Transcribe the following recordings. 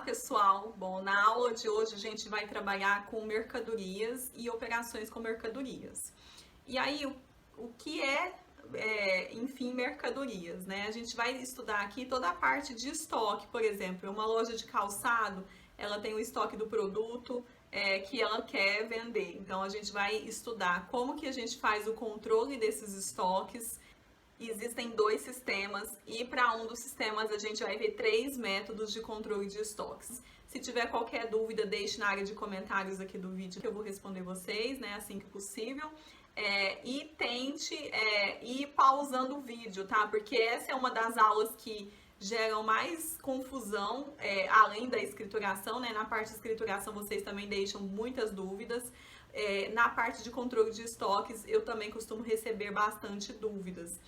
pessoal! Bom, na aula de hoje a gente vai trabalhar com mercadorias e operações com mercadorias. E aí, o que enfim, mercadorias, né? A gente vai estudar aqui toda a parte de estoque, por exemplo, uma loja de calçado, ela tem o estoque do produto que ela quer vender. Então, a gente vai estudar como que a gente faz o controle desses estoques. Existem dois sistemas e para um dos sistemas a gente vai ver 3 métodos de controle de estoques. Se tiver qualquer dúvida, deixe na área de comentários aqui do vídeo que eu vou responder vocês, né, assim que possível. E tente ir pausando o vídeo, tá? Porque essa é uma das aulas que geram mais confusão, além da escrituração, né? Na parte de escrituração vocês também deixam muitas dúvidas. Na parte de controle de estoques, eu também costumo receber bastante dúvidas.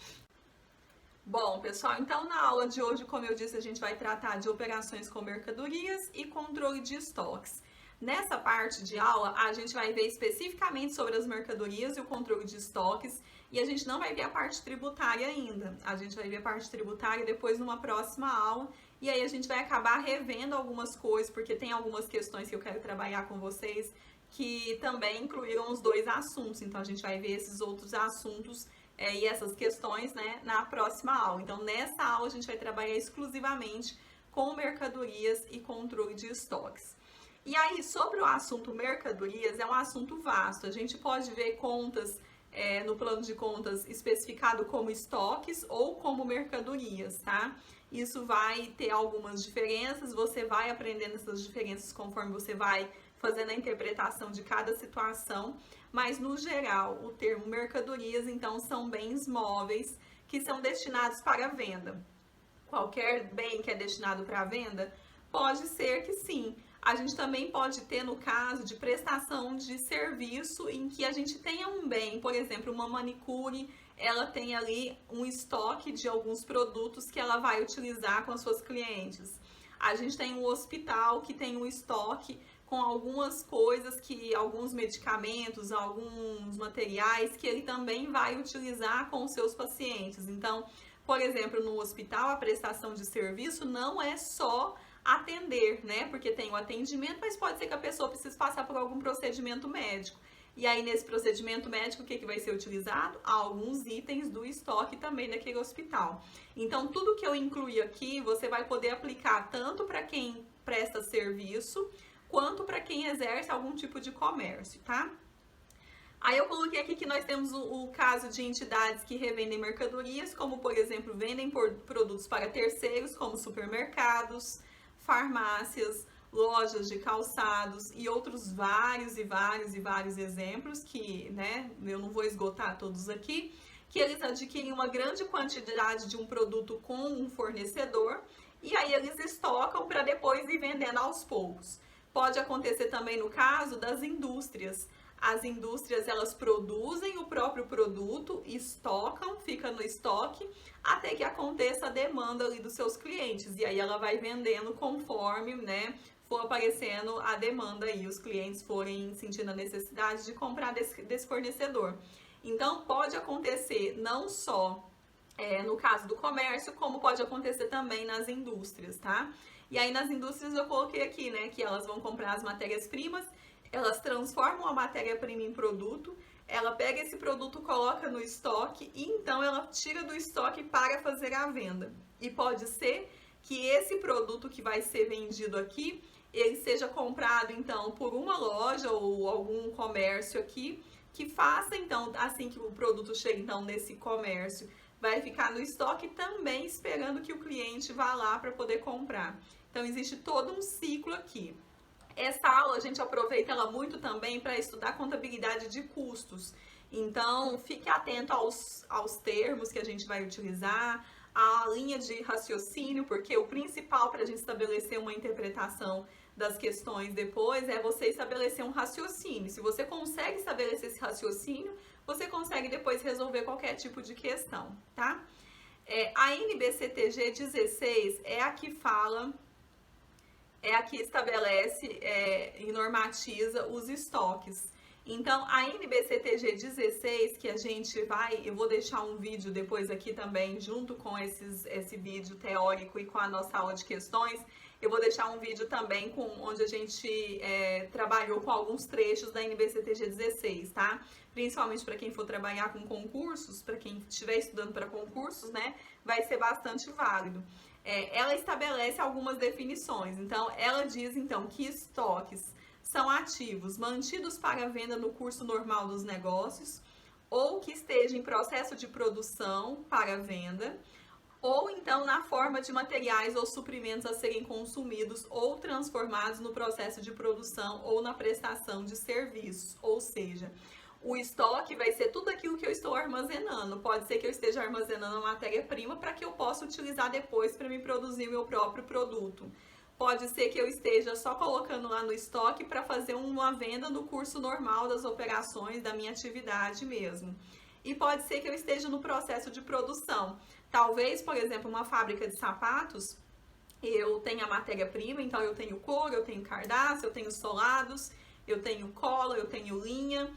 Bom, pessoal, então na aula de hoje, como eu disse, a gente vai tratar de operações com mercadorias e controle de estoques. Nessa parte de aula, a gente vai ver especificamente sobre as mercadorias e o controle de estoques, e a gente não vai ver a parte tributária ainda. A gente vai ver a parte tributária depois numa próxima aula, e aí a gente vai acabar revendo algumas coisas, porque tem algumas questões que eu quero trabalhar com vocês que também incluíram os dois assuntos. Então, a gente vai ver esses outros assuntos e essas questões, né, na próxima aula. Então, nessa aula, a gente vai trabalhar exclusivamente com mercadorias e controle de estoques. E aí, sobre o assunto mercadorias, é um assunto vasto. A gente pode ver contas no plano de contas especificado como estoques ou como mercadorias, tá? Isso vai ter algumas diferenças, você vai aprendendo essas diferenças conforme você vai fazendo a interpretação de cada situação, mas no geral, o termo mercadorias, então, são bens móveis que são destinados para venda. Qualquer bem que é destinado para venda, pode ser que sim. A gente também pode ter no caso de prestação de serviço em que a gente tenha um bem, por exemplo, uma manicure, ela tem ali um estoque de alguns produtos que ela vai utilizar com as suas clientes. A gente tem um hospital que tem um estoque com algumas coisas, alguns medicamentos, alguns materiais que ele também vai utilizar com os seus pacientes. Então, por exemplo, no hospital, a prestação de serviço não é só atender, né? Porque tem o atendimento, mas pode ser que a pessoa precise passar por algum procedimento médico. E aí, nesse procedimento médico, o que vai ser utilizado? Alguns itens do estoque também daquele hospital. Então, tudo que eu incluí aqui, você vai poder aplicar tanto para quem presta serviço, quanto para quem exerce algum tipo de comércio, tá? Aí eu coloquei aqui que nós temos o caso de entidades que revendem mercadorias, como, por exemplo, vendem produtos para terceiros, como supermercados, farmácias, lojas de calçados e outros vários exemplos que, né, eu não vou esgotar todos aqui, que eles adquirem uma grande quantidade de um produto com um fornecedor e aí eles estocam para depois ir vendendo aos poucos. Pode acontecer também no caso das indústrias. As indústrias, elas produzem o próprio produto, estocam, fica no estoque, até que aconteça a demanda ali dos seus clientes. E aí ela vai vendendo conforme, né, for aparecendo a demanda e os clientes forem sentindo a necessidade de comprar desse fornecedor. Então, pode acontecer não só no caso do comércio, como pode acontecer também nas indústrias, tá? E aí nas indústrias eu coloquei aqui, né, que elas vão comprar as matérias-primas, elas transformam a matéria-prima em produto, ela pega esse produto, coloca no estoque e então ela tira do estoque para fazer a venda. E pode ser que esse produto que vai ser vendido aqui, ele seja comprado então por uma loja ou algum comércio aqui, que faça então, assim que o produto chega então nesse comércio, vai ficar no estoque também esperando que o cliente vá lá para poder comprar. Então, existe todo um ciclo aqui. Essa aula a gente aproveita ela muito também para estudar contabilidade de custos. Então, fique atento aos termos que a gente vai utilizar, a linha de raciocínio, porque o principal para a gente estabelecer uma interpretação das questões depois é você estabelecer um raciocínio. Se você consegue estabelecer esse raciocínio, você consegue depois resolver qualquer tipo de questão, tá? A NBCTG 16 é a que fala, é a que estabelece e normatiza os estoques. Então, a NBCTG 16, que a gente vai, eu vou deixar um vídeo depois aqui também, junto com esse vídeo teórico e com a nossa aula de questões, Eu vou deixar um vídeo também onde a gente trabalhou com alguns trechos da NBCTG 16, tá? Principalmente para quem for trabalhar com concursos, para quem estiver estudando para concursos, né? Vai ser bastante válido. Ela estabelece algumas definições. Então, ela diz então que estoques são ativos mantidos para venda no curso normal dos negócios, ou que esteja em processo de produção para venda, ou então na forma de materiais ou suprimentos a serem consumidos ou transformados no processo de produção ou na prestação de serviços. Ou seja, o estoque vai ser tudo aquilo que eu estou armazenando. Pode ser que eu esteja armazenando a matéria-prima para que eu possa utilizar depois para me produzir o meu próprio produto. Pode ser que eu esteja só colocando lá no estoque para fazer uma venda no curso normal das operações da minha atividade mesmo. E pode ser que eu esteja no processo de produção. Talvez, por exemplo, uma fábrica de sapatos, eu tenha matéria-prima, então eu tenho couro, eu tenho cardaço, eu tenho solados, eu tenho cola, eu tenho linha,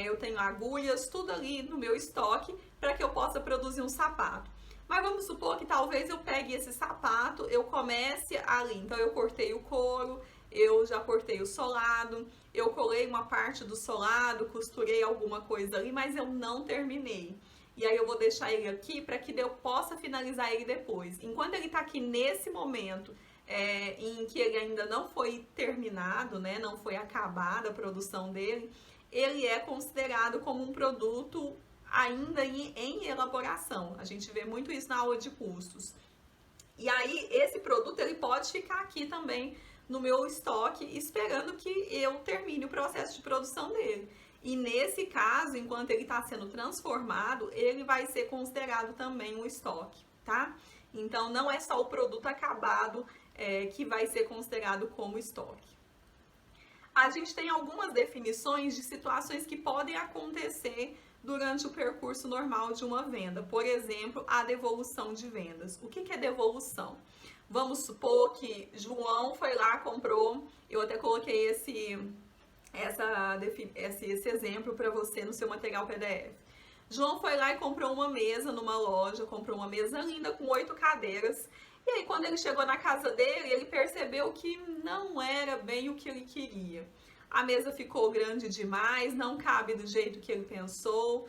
eu tenho agulhas, tudo ali no meu estoque para que eu possa produzir um sapato. Mas vamos supor que talvez eu pegue esse sapato, eu comece ali, então eu cortei o couro, eu já cortei o solado, eu colei uma parte do solado, costurei alguma coisa ali, mas eu não terminei. E aí eu vou deixar ele aqui para que eu possa finalizar ele depois. Enquanto ele está aqui nesse momento em que ele ainda não foi terminado, né, não foi acabada a produção dele, ele é considerado como um produto ainda em elaboração. A gente vê muito isso na aula de custos. E aí esse produto ele pode ficar aqui também no meu estoque, esperando que eu termine o processo de produção dele. E nesse caso, enquanto ele está sendo transformado, ele vai ser considerado também um estoque, tá? Então, não é só o produto acabado que vai ser considerado como estoque. A gente tem algumas definições de situações que podem acontecer durante o percurso normal de uma venda. Por exemplo, a devolução de vendas. O que é devolução? Vamos supor que João foi lá, comprou, eu até coloquei esse exemplo para você no seu material PDF. João foi lá e comprou uma mesa numa loja, comprou uma mesa linda com 8 cadeiras. E aí, quando ele chegou na casa dele, ele percebeu que não era bem o que ele queria. A mesa ficou grande demais, não cabe do jeito que ele pensou,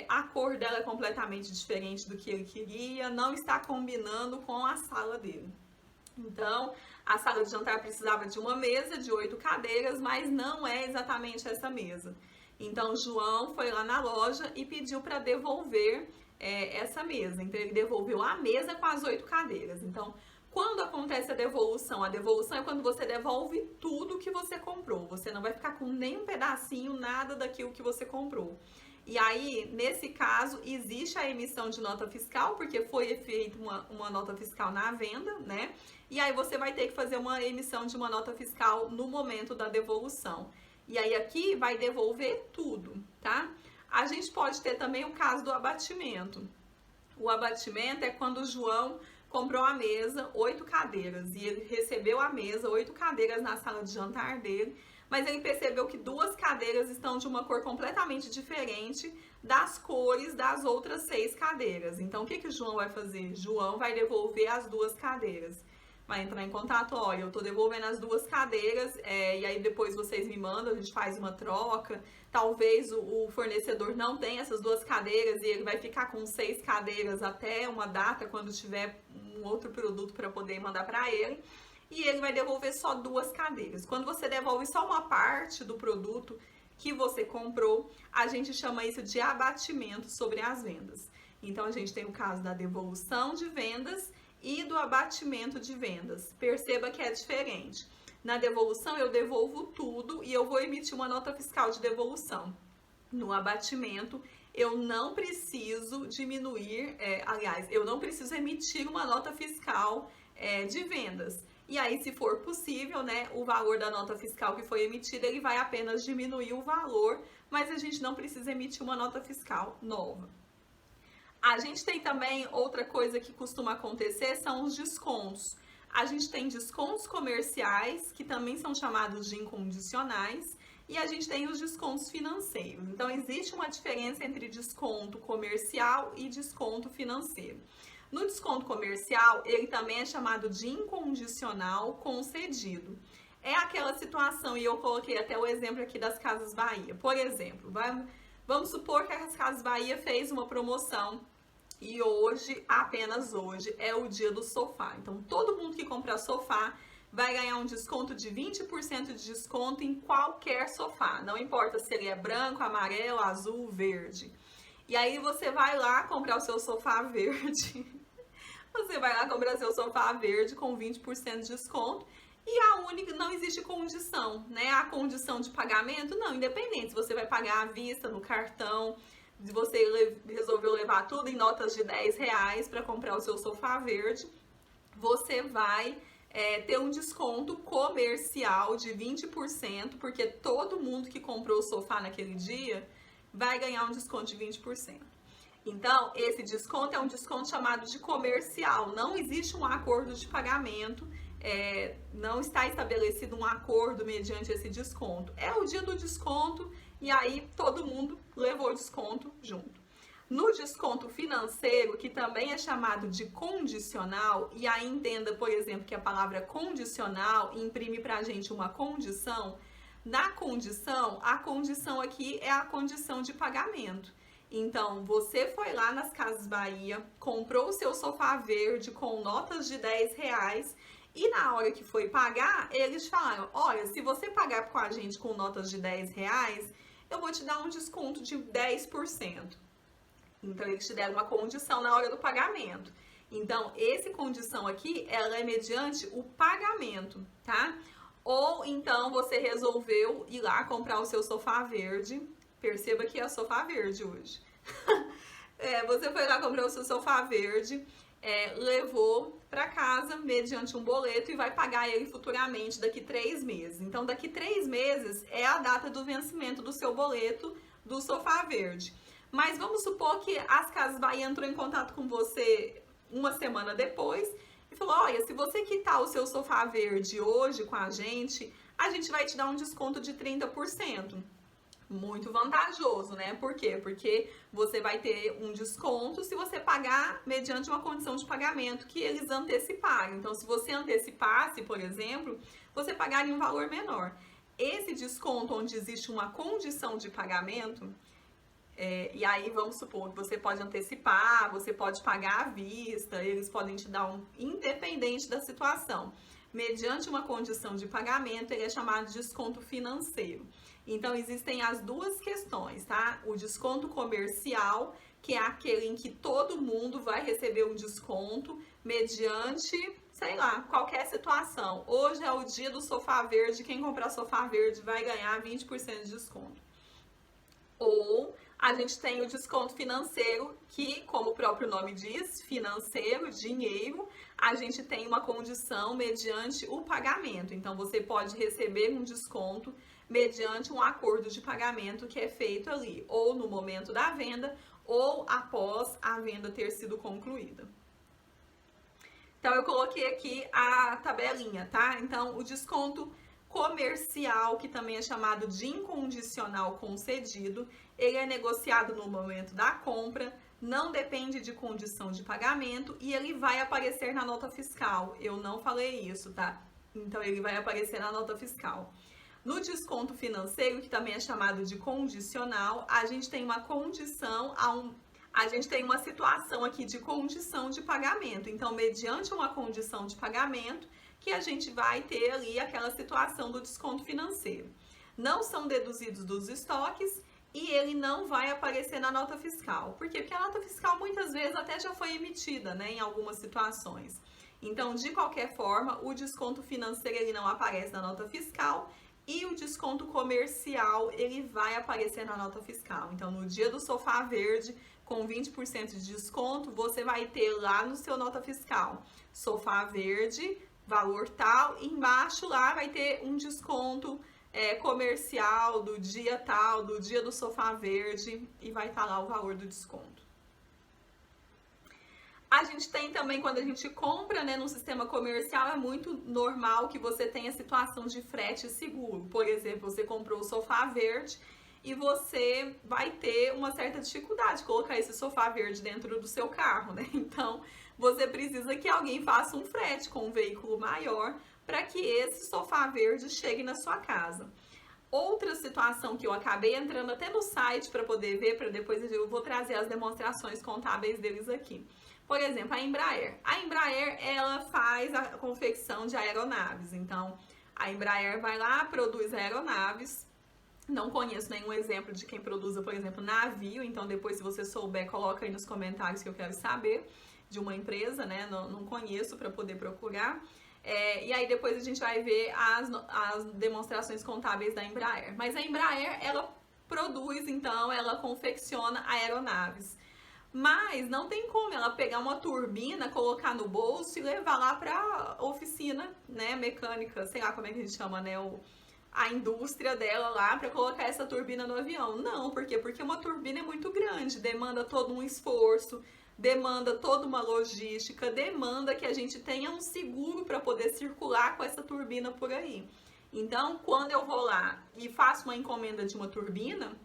a cor dela é completamente diferente do que ele queria, não está combinando com a sala dele. Então, a sala de jantar precisava de uma mesa de 8 cadeiras, mas não é exatamente essa mesa. Então, João foi lá na loja e pediu para devolver essa mesa. Então, ele devolveu a mesa com as 8 cadeiras. Então, quando acontece a devolução é quando você devolve tudo que você comprou. Você não vai ficar com nem um pedacinho, nada daquilo que você comprou. E aí, nesse caso, existe a emissão de nota fiscal, porque foi feita uma nota fiscal na venda, né? E aí você vai ter que fazer uma emissão de uma nota fiscal no momento da devolução. E aí aqui vai devolver tudo, tá? A gente pode ter também o caso do abatimento. O abatimento é quando o João comprou a mesa, 8 cadeiras, e ele recebeu a mesa, 8 cadeiras na sala de jantar dele, mas ele percebeu que 2 cadeiras estão de uma cor completamente diferente das cores das outras 6 cadeiras. Então, o que o João vai fazer? João vai devolver as 2 cadeiras. Vai entrar em contato, olha, eu tô devolvendo as 2 cadeiras, e aí depois vocês me mandam, a gente faz uma troca. Talvez o fornecedor não tenha essas 2 cadeiras e ele vai ficar com 6 cadeiras até uma data, quando tiver um outro produto para poder mandar para ele. E ele vai devolver só 2 cadeiras. Quando você devolve só uma parte do produto que você comprou, a gente chama isso de abatimento sobre as vendas. Então, a gente tem o caso da devolução de vendas e do abatimento de vendas. Perceba que é diferente. Na devolução, eu devolvo tudo e eu vou emitir uma nota fiscal de devolução. No abatimento, eu não preciso diminuir, eu não preciso emitir uma nota fiscal de vendas. E aí, se for possível, né, o valor da nota fiscal que foi emitida, ele vai apenas diminuir o valor, mas a gente não precisa emitir uma nota fiscal nova. A gente tem também outra coisa que costuma acontecer, são os descontos. A gente tem descontos comerciais, que também são chamados de incondicionais, e a gente tem os descontos financeiros. Então, existe uma diferença entre desconto comercial e desconto financeiro. No desconto comercial, ele também é chamado de incondicional concedido. É aquela situação, e eu coloquei até o exemplo aqui das Casas Bahia. Por exemplo, vamos supor que as Casas Bahia fez uma promoção e hoje, apenas hoje, é o dia do sofá. Então, todo mundo que comprar sofá vai ganhar um desconto de 20% de desconto em qualquer sofá. Não importa se ele é branco, amarelo, azul, verde. E aí você vai lá comprar o seu sofá verde. Você vai lá comprar seu sofá verde com 20% de desconto. E a única, não existe condição, né? A condição de pagamento, não, independente se você vai pagar à vista, no cartão, se você resolveu levar tudo em notas de R$10 para comprar o seu sofá verde, você vai ter um desconto comercial de 20%, porque todo mundo que comprou o sofá naquele dia vai ganhar um desconto de 20%. Então, esse desconto é um desconto chamado de comercial, não existe um acordo de pagamento, não está estabelecido um acordo mediante esse desconto. É o dia do desconto e aí todo mundo levou o desconto junto. No desconto financeiro, que também é chamado de condicional, e aí entenda, por exemplo, que a palavra condicional imprime pra gente uma condição. Na condição, a condição aqui é a condição de pagamento. Então, você foi lá nas Casas Bahia, comprou o seu sofá verde com notas de R$10 e na hora que foi pagar, eles falaram, olha, se você pagar com a gente com notas de R$10, eu vou te dar um desconto de 10%. Então, eles te deram uma condição na hora do pagamento. Então, essa condição aqui, ela é mediante o pagamento, tá? Ou então você resolveu ir lá comprar o seu sofá verde. Perceba que é sofá verde hoje. Você foi lá comprar o seu sofá verde, levou para casa mediante um boleto e vai pagar ele futuramente daqui 3 meses. Então, daqui 3 meses é a data do vencimento do seu boleto do sofá verde. Mas vamos supor que as Casas Bahia entrou em contato com você uma semana depois e falou, olha, se você quitar o seu sofá verde hoje com a gente vai te dar um desconto de 30%. Muito vantajoso, né? Por quê? Porque você vai ter um desconto se você pagar mediante uma condição de pagamento que eles anteciparam. Então, se você antecipasse, por exemplo, você pagaria um valor menor. Esse desconto onde existe uma condição de pagamento, e aí vamos supor que você pode antecipar, você pode pagar à vista, eles podem te dar independente da situação. Mediante uma condição de pagamento, ele é chamado de desconto financeiro. Então, existem as duas questões, tá? O desconto comercial, que é aquele em que todo mundo vai receber um desconto mediante, sei lá, qualquer situação. Hoje é o dia do sofá verde, quem comprar sofá verde vai ganhar 20% de desconto. Ou a gente tem o desconto financeiro, que, como o próprio nome diz, financeiro, dinheiro, a gente tem uma condição mediante o pagamento. Então, você pode receber um desconto mediante um acordo de pagamento que é feito ali, ou no momento da venda, ou após a venda ter sido concluída. Então, eu coloquei aqui a tabelinha, tá? Então, o desconto comercial, que também é chamado de incondicional concedido, ele é negociado no momento da compra, não depende de condição de pagamento e ele vai aparecer na nota fiscal. Eu não falei isso, tá? Então, ele vai aparecer na nota fiscal. No desconto financeiro, que também é chamado de condicional, a gente tem uma condição, a gente tem uma situação aqui de condição de pagamento. Então, mediante uma condição de pagamento, que a gente vai ter ali aquela situação do desconto financeiro. Não são deduzidos dos estoques e ele não vai aparecer na nota fiscal. Por quê? Porque a nota fiscal muitas vezes até já foi emitida, né, em algumas situações. Então, de qualquer forma, o desconto financeiro ele não aparece na nota fiscal e o desconto comercial ele vai aparecer na nota fiscal. Então, no dia do sofá verde, com 20% de desconto, você vai ter lá no seu nota fiscal, sofá verde, valor tal, e embaixo lá vai ter um desconto comercial do dia tal, do dia do sofá verde, e vai estar lá o valor do desconto. A gente tem também, quando a gente compra, né, no sistema comercial, é muito normal que você tenha situação de frete seguro. Por exemplo, você comprou o sofá verde e você vai ter uma certa dificuldade de colocar esse sofá verde dentro do seu carro, né? Então, você precisa que alguém faça um frete com um veículo maior para que esse sofá verde chegue na sua casa. Outra situação que eu acabei entrando até no site para poder ver, para depois eu vou trazer as demonstrações contábeis deles aqui. Por exemplo, a Embraer. A Embraer, ela faz a confecção de aeronaves. Então, a Embraer vai lá, produz aeronaves. Não conheço nenhum exemplo de quem produza, por exemplo, navio. Então, depois, se você souber, coloca aí nos comentários que eu quero saber de uma empresa, né? Não conheço para poder procurar. E aí depois a gente vai ver as demonstrações contábeis da Embraer. Mas a Embraer, ela produz, então, ela confecciona aeronaves. Mas não tem como ela pegar uma turbina, colocar no bolso e levar lá para oficina, né, mecânica, sei lá como é que a gente chama, né, a indústria dela lá para colocar essa turbina no avião. Não, por quê? Porque uma turbina é muito grande, demanda todo um esforço, demanda toda uma logística, demanda que a gente tenha um seguro para poder circular com essa turbina por aí. Então, quando eu vou lá e faço uma encomenda de uma turbina,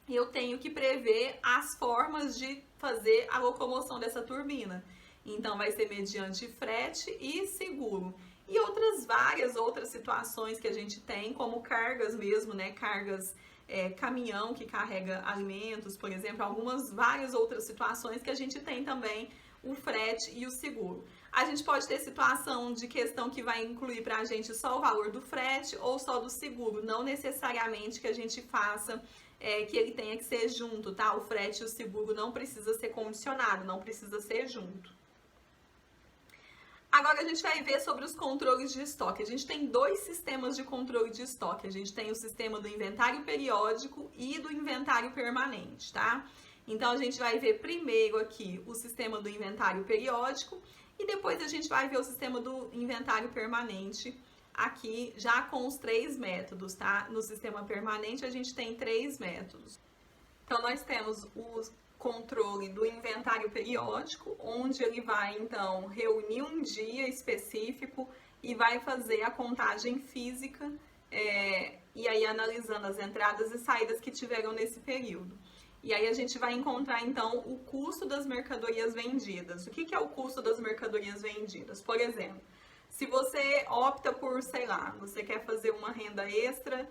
eu tenho que prever as formas de fazer a locomoção dessa turbina. Então, vai ser mediante frete e seguro. E várias outras situações que a gente tem, como cargas mesmo, né? Cargas, caminhão que carrega alimentos, por exemplo, várias outras situações que a gente tem também o frete e o seguro. A gente pode ter situação de questão que vai incluir para a gente só o valor do frete ou só do seguro, não necessariamente que a gente faça que ele tenha que ser junto, tá? O frete e o seguro não precisa ser condicionado, não precisa ser junto. Agora a gente vai ver sobre os controles de estoque. A gente tem dois sistemas de controle de estoque. A gente tem o sistema do inventário periódico e do inventário permanente, tá? Então a gente vai ver primeiro aqui o sistema do inventário periódico e depois a gente vai ver o sistema do inventário permanente aqui já com os 3 métodos, tá? No sistema permanente a gente tem 3 métodos. Então nós temos o controle do inventário periódico, onde ele vai então reunir um dia específico e vai fazer a contagem física e aí analisando as entradas e saídas que tiveram nesse período. E aí a gente vai encontrar então o custo das mercadorias vendidas. O que é o custo das mercadorias vendidas? Por exemplo, se você opta por, sei lá, você quer fazer uma renda extra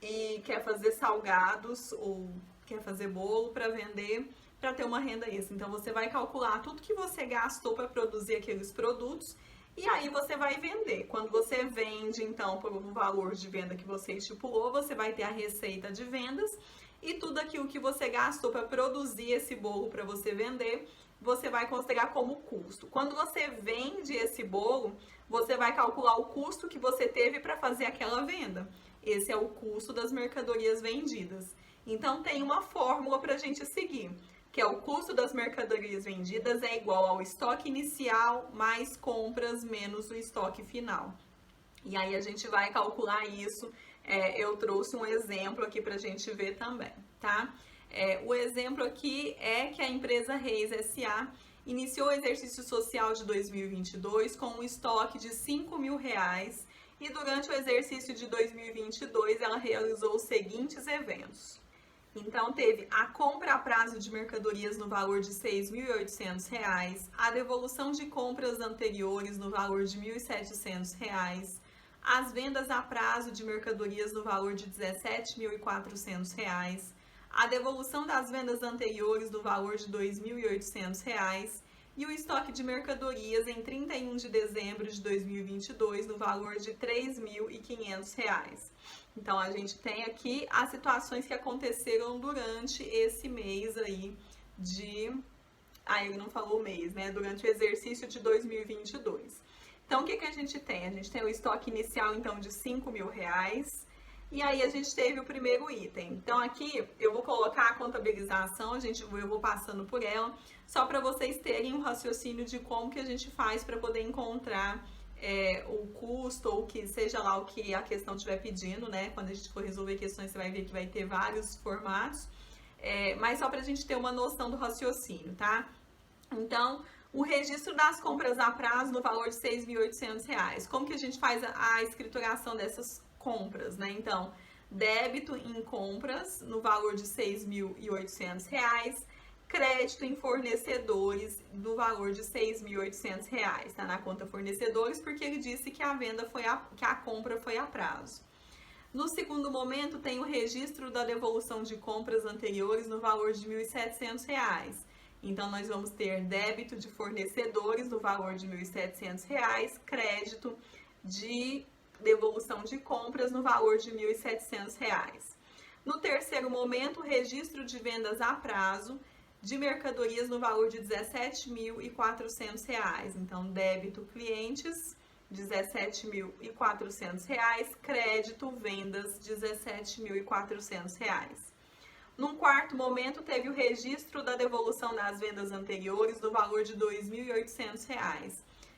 e quer fazer salgados ou quer fazer bolo para vender, para ter uma renda extra. Então você vai calcular tudo que você gastou para produzir aqueles produtos e aí você vai vender. Quando você vende, então, por um valor de venda que você estipulou, você vai ter a receita de vendas e tudo aquilo que você gastou para produzir esse bolo para você vender, você vai considerar como custo. Quando você vende esse bolo, você vai calcular o custo que você teve para fazer aquela venda. Esse é o custo das mercadorias vendidas. Então tem uma fórmula para a gente seguir, que é o custo das mercadorias vendidas é igual ao estoque inicial mais compras menos o estoque final. E aí a gente vai calcular isso. Eu trouxe um exemplo aqui para a gente ver também, tá? O exemplo aqui é que a empresa Reis S.A. iniciou o exercício social de 2022 com um estoque de R$5.000 e durante o exercício de 2022 ela realizou os seguintes eventos. Então, teve a compra a prazo de mercadorias no valor de R$6.800, a devolução de compras anteriores no valor de R$1.700, as vendas a prazo de mercadorias no valor de R$17.400, a devolução das vendas anteriores no valor de R$2.800 e o estoque de mercadorias em 31 de dezembro de 2022 no valor de R$3.500. Então, a gente tem aqui as situações que aconteceram durante esse mês aí ele não falou mês, né? Durante o exercício de 2022. Então, o que a gente tem? A gente tem o estoque inicial, então, de R$5.000. E aí, a gente teve o primeiro item. Então, aqui, eu vou colocar a contabilização, eu vou passando por ela, só para vocês terem um raciocínio de como que a gente faz para poder encontrar o custo, ou que seja lá o que a questão estiver pedindo, né? Quando a gente for resolver questões, você vai ver que vai ter vários formatos, mas só para a gente ter uma noção do raciocínio, tá? Então, o registro das compras a prazo no valor de R$6.800. Como que a gente faz a escrituração dessas compras, né? Então, débito em compras no valor de R$6.800, crédito em fornecedores do valor de R$ 6.800, tá na conta fornecedores, porque ele disse que a compra foi a prazo. No segundo momento, tem o registro da devolução de compras anteriores no valor de R$ 1.700. Então, nós vamos ter débito de fornecedores no valor de R$ 1.700, crédito de devolução de compras no valor de R$ 1.700. No terceiro momento, registro de vendas a prazo de mercadorias no valor de R$ 17.400. Então, débito clientes, R$ 17.400, crédito vendas, R$ 17.400. Num quarto momento, teve o registro da devolução das vendas anteriores no valor de R$ 2.800.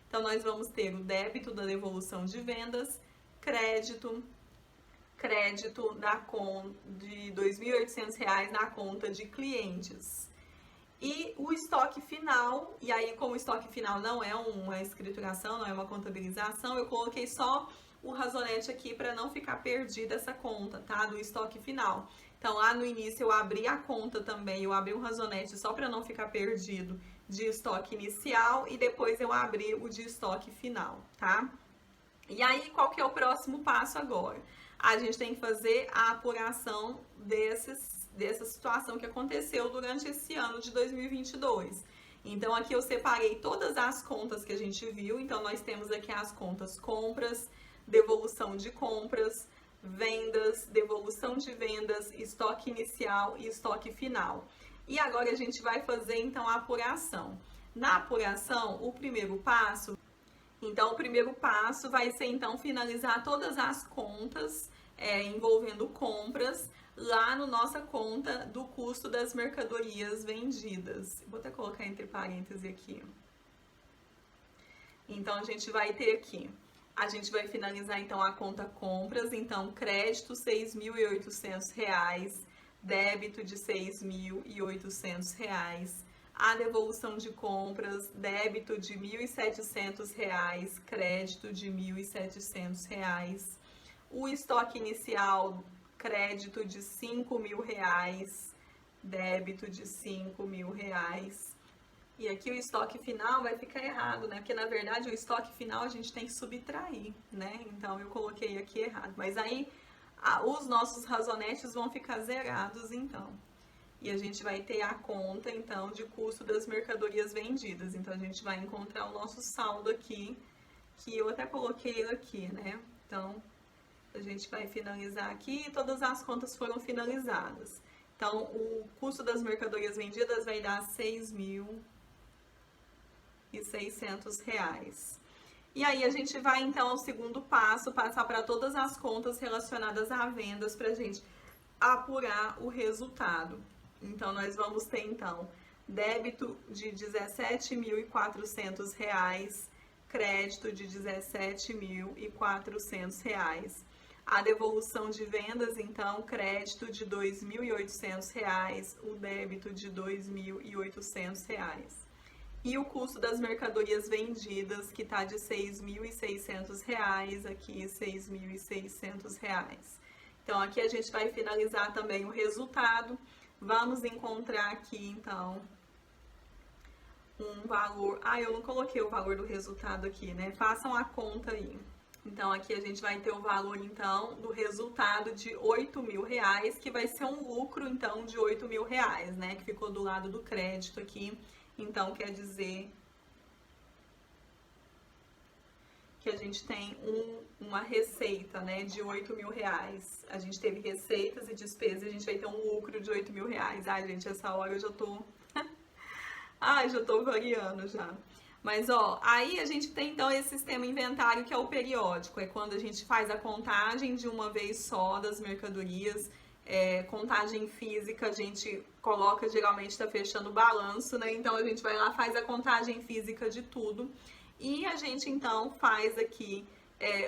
Então, nós vamos ter o débito da devolução de vendas, crédito de R$ 2.800 na conta de clientes. E o estoque final, e aí como o estoque final não é uma escrituração, não é uma contabilização, eu coloquei só o razonete aqui para não ficar perdida essa conta, tá? Do estoque final. Então lá no início eu abri a conta também, eu abri um razonete só para não ficar perdido de estoque inicial e depois eu abri o de estoque final, tá? E aí qual que é o próximo passo agora? A gente tem que fazer a apuração dessa situação que aconteceu durante esse ano de 2022. Então, aqui eu separei todas as contas que a gente viu. Então, nós temos aqui as contas compras, devolução de compras, vendas, devolução de vendas, estoque inicial e estoque final. E agora a gente vai fazer, então, a apuração. Na apuração, o primeiro passo vai ser, então, finalizar todas as contas envolvendo compras lá na nossa conta do custo das mercadorias vendidas. Vou até colocar entre parênteses aqui. Então, a gente vai ter aqui, a gente vai finalizar, então, a conta compras. Então, crédito R$ 6.800, débito de R$ 6.800. A devolução de compras, débito de R$ 1.700, crédito de R$ 1.700. O estoque inicial, crédito de R$ 5.000, débito de R$ 5.000. E aqui o estoque final vai ficar errado, né? Porque na verdade o estoque final a gente tem que subtrair, né? Então eu coloquei aqui errado. Mas aí os nossos razonetes vão ficar zerados, então. E a gente vai ter a conta, então, de custo das mercadorias vendidas. Então a gente vai encontrar o nosso saldo aqui, que eu até coloquei ele aqui, né? Então, a gente vai finalizar aqui e todas as contas foram finalizadas. Então, o custo das mercadorias vendidas vai dar R$ 6.600. E aí, a gente vai, então, ao segundo passo, passar para todas as contas relacionadas a vendas para a gente apurar o resultado. Então, nós vamos ter, então, débito de R$ 17.400, crédito de R$ 17.400. A devolução de vendas, então, crédito de R$ 2.800, o débito de R$ 2.800. E o custo das mercadorias vendidas, que está de R$ 6.600, aqui R$ 6.600. Então, aqui a gente vai finalizar também o resultado. Vamos encontrar aqui, então, um valor... eu não coloquei o valor do resultado aqui, né? Façam a conta aí. Então, aqui a gente vai ter o valor, então, do resultado de R$ 8.000, que vai ser um lucro, então, de R$ 8.000, né? Que ficou do lado do crédito aqui. Então, quer dizer que a gente tem uma receita, né, de R$ 8.000. A gente teve receitas e despesas, a gente vai ter um lucro de R$ 8.000. Ai, gente, essa hora eu já tô... já tô variando já. Mas, aí a gente tem, então, esse sistema inventário que é o periódico. É quando a gente faz a contagem de uma vez só das mercadorias. Contagem física, a gente coloca, geralmente tá fechando o balanço, né? Então, a gente vai lá, faz a contagem física de tudo. E a gente, então, faz aqui,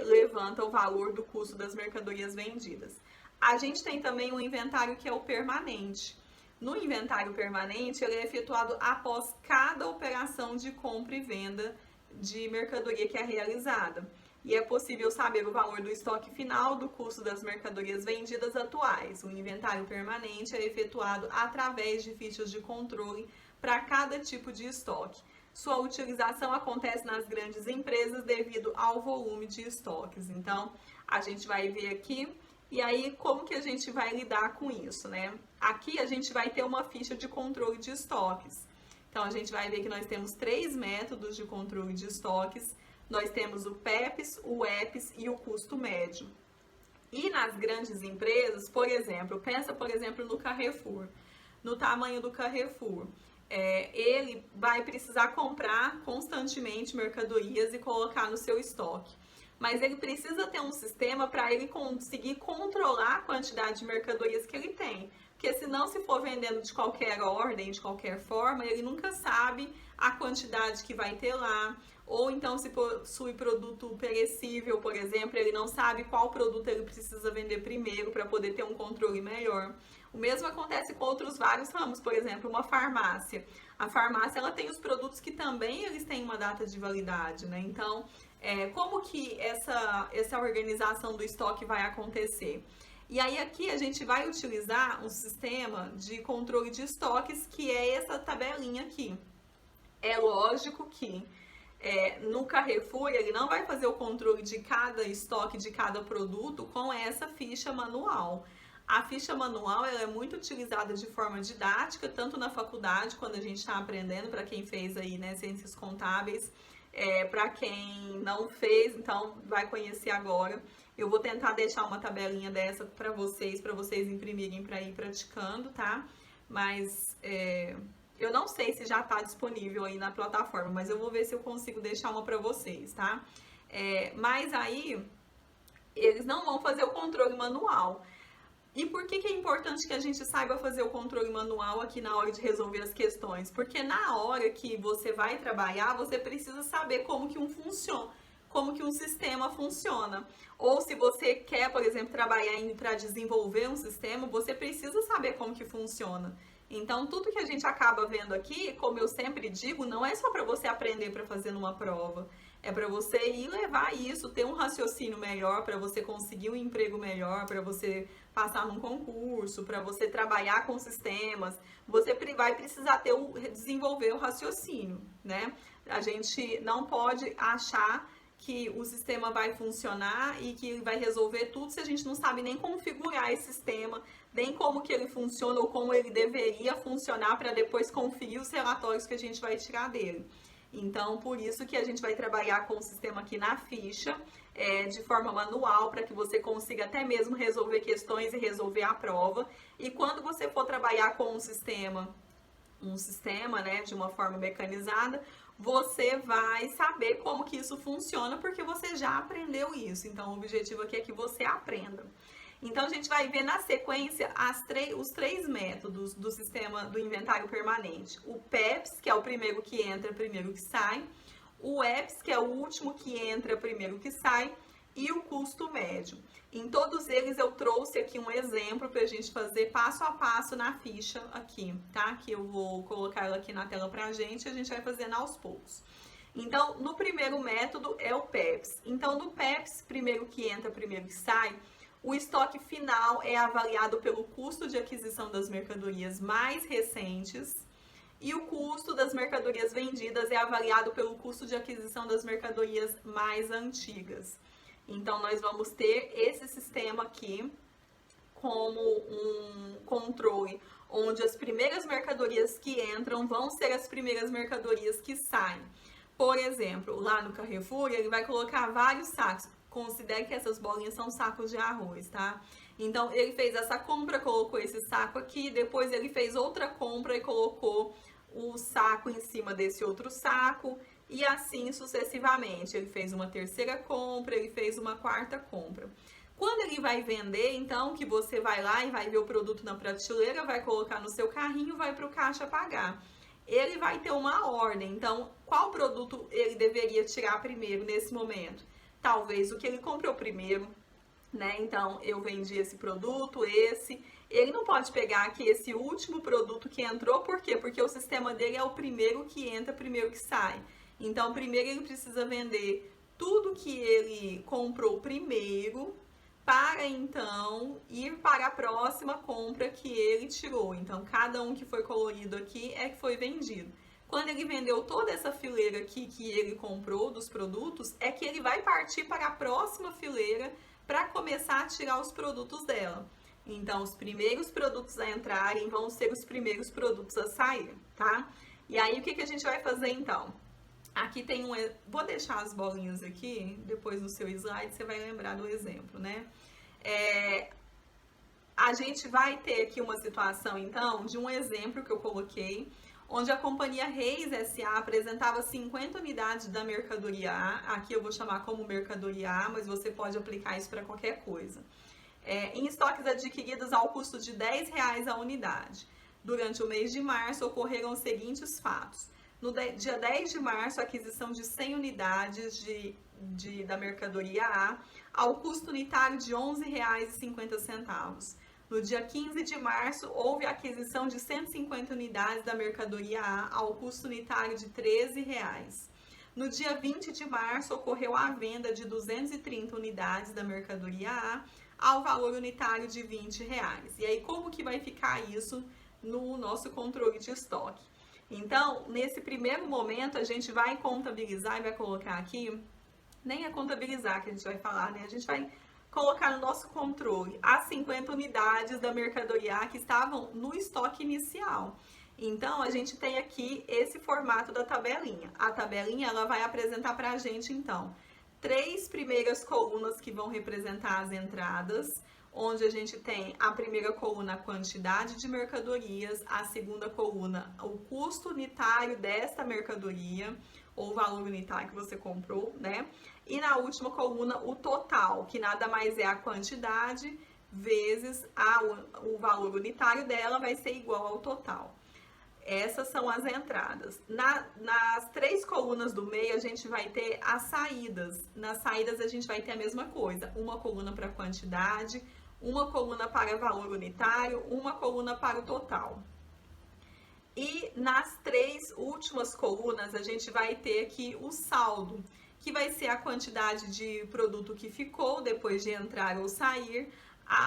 levanta o valor do custo das mercadorias vendidas. A gente tem também um inventário que é o permanente. No inventário permanente, ele é efetuado após cada operação de compra e venda de mercadoria que é realizada. e é possível saber o valor do estoque final do custo das mercadorias vendidas atuais. O inventário permanente é efetuado através de fichas de controle para cada tipo de estoque. Sua utilização acontece nas grandes empresas devido ao volume de estoques. Então, a gente vai ver aqui, e aí como que a gente vai lidar com isso, né? Aqui a gente vai ter uma ficha de controle de estoques. Então, a gente vai ver que nós temos 3 métodos de controle de estoques. Nós temos o PEPs, o EPs e o custo médio. E nas grandes empresas, por exemplo, pensa, por exemplo, no Carrefour. No tamanho do Carrefour, ele vai precisar comprar constantemente mercadorias e colocar no seu estoque. Mas ele precisa ter um sistema para ele conseguir controlar a quantidade de mercadorias que ele tem. Porque senão, se for vendendo de qualquer ordem, de qualquer forma, ele nunca sabe a quantidade que vai ter lá. Ou então, se possui produto perecível, por exemplo, ele não sabe qual produto ele precisa vender primeiro para poder ter um controle melhor. O mesmo acontece com outros vários ramos, por exemplo, uma farmácia. A farmácia, ela tem os produtos que também eles têm uma data de validade, né? Então, como que essa organização do estoque vai acontecer? E aí aqui a gente vai utilizar um sistema de controle de estoques, que é essa tabelinha aqui. É lógico que no Carrefour ele não vai fazer o controle de cada estoque, de cada produto com essa ficha manual. A ficha manual ela é muito utilizada de forma didática, tanto na faculdade, quando a gente está aprendendo, para quem fez aí, né, ciências contábeis, para quem não fez, então vai conhecer agora. Eu vou tentar deixar uma tabelinha dessa para vocês imprimirem para ir praticando, tá? Mas eu não sei se já está disponível aí na plataforma, mas eu vou ver se eu consigo deixar uma para vocês, tá? Mas aí, eles não vão fazer o controle manual. E por que é importante que a gente saiba fazer o controle manual aqui na hora de resolver as questões? Porque na hora que você vai trabalhar, você precisa saber como que um sistema funciona. Ou se você quer, por exemplo, trabalhar para desenvolver um sistema, você precisa saber como que funciona. Então, tudo que a gente acaba vendo aqui, como eu sempre digo, não é só para você aprender para fazer numa prova. É para você ir levar isso, ter um raciocínio melhor, para você conseguir um emprego melhor, para você passar num concurso, para você trabalhar com sistemas. Você vai precisar desenvolver o raciocínio, né? A gente não pode achar que o sistema vai funcionar e que vai resolver tudo se a gente não sabe nem configurar esse sistema, nem como que ele funciona ou como ele deveria funcionar para depois conferir os relatórios que a gente vai tirar dele. Então, por isso que a gente vai trabalhar com o sistema aqui na ficha, de forma manual, para que você consiga até mesmo resolver questões e resolver a prova. E quando você for trabalhar com um sistema, né, de uma forma mecanizada, você vai saber como que isso funciona, porque você já aprendeu isso. Então, o objetivo aqui é que você aprenda. Então, a gente vai ver na sequência os 3 métodos do sistema do inventário permanente. O PEPs, que é o primeiro que entra, primeiro que sai. O EPs, que é o último que entra, primeiro que sai. E o custo médio. Em todos eles eu trouxe aqui um exemplo para a gente fazer passo a passo na ficha aqui, tá? Que eu vou colocar ela aqui na tela pra gente e a gente vai fazendo aos poucos. Então, no primeiro método é o PEPs. Então, no PEPs, primeiro que entra, primeiro que sai, o estoque final é avaliado pelo custo de aquisição das mercadorias mais recentes e o custo das mercadorias vendidas é avaliado pelo custo de aquisição das mercadorias mais antigas. Então, nós vamos ter esse sistema aqui como um controle, onde as primeiras mercadorias que entram vão ser as primeiras mercadorias que saem. Por exemplo, lá no Carrefour, ele vai colocar vários sacos. Considere que essas bolinhas são sacos de arroz, tá? Então, ele fez essa compra, colocou esse saco aqui, depois ele fez outra compra e colocou o saco em cima desse outro saco, e assim sucessivamente. Ele fez uma terceira compra, ele fez uma quarta compra. Quando ele vai vender, então, que você vai lá e vai ver o produto na prateleira, vai colocar no seu carrinho, vai para o caixa pagar. Ele vai ter uma ordem. Então, qual produto ele deveria tirar primeiro nesse momento? Talvez o que ele comprou primeiro, né? Então, eu vendi esse produto, esse. Ele não pode pegar aqui esse último produto que entrou, por quê? Porque o sistema dele é o primeiro que entra, primeiro que sai. Então, primeiro ele precisa vender tudo que ele comprou primeiro para então ir para a próxima compra que ele tirou. Então, cada um que foi colorido aqui é que foi vendido. Quando ele vendeu toda essa fileira aqui que ele comprou dos produtos, é que ele vai partir para a próxima fileira para começar a tirar os produtos dela. Então, os primeiros produtos a entrarem vão ser os primeiros produtos a sair, tá? E aí, o que a gente vai fazer então? Aqui tem um... Vou deixar as bolinhas aqui, depois no seu slide você vai lembrar do exemplo, né? A gente vai ter aqui uma situação, então, de um exemplo que eu coloquei, onde a companhia Reis S.A. apresentava 50 unidades da mercadoria A, aqui eu vou chamar como mercadoria A, mas você pode aplicar isso para qualquer coisa, em estoques adquiridos ao custo de R$10 a unidade. Durante o mês de março ocorreram os seguintes fatos. No dia 10 de março, a aquisição de 100 unidades da mercadoria A ao custo unitário de R$ 11,50. No dia 15 de março, houve a aquisição de 150 unidades da mercadoria A ao custo unitário de R$ 13. No dia 20 de março, ocorreu a venda de 230 unidades da mercadoria A ao valor unitário de R$ 20. E aí, como que vai ficar isso no nosso controle de estoque? Então, nesse primeiro momento, a gente vai contabilizar e vai colocar aqui, nem é contabilizar que a gente vai falar, né? A gente vai colocar no nosso controle as 50 unidades da mercadoria A que estavam no estoque inicial. Então, a gente tem aqui esse formato da tabelinha. A tabelinha, ela vai apresentar para a gente, então, 3 primeiras colunas que vão representar as entradas, onde a gente tem a primeira coluna a quantidade de mercadorias, a segunda coluna o custo unitário desta mercadoria, ou o valor unitário que você comprou, né? E na última coluna o total, que nada mais é a quantidade vezes o valor unitário dela vai ser igual ao total. Essas são as entradas. Nas 3 colunas do meio, a gente vai ter as saídas. Nas saídas, a gente vai ter a mesma coisa. Uma coluna para quantidade, uma coluna para valor unitário, uma coluna para o total. E nas 3 últimas colunas, a gente vai ter aqui o saldo, que vai ser a quantidade de produto que ficou depois de entrar ou sair,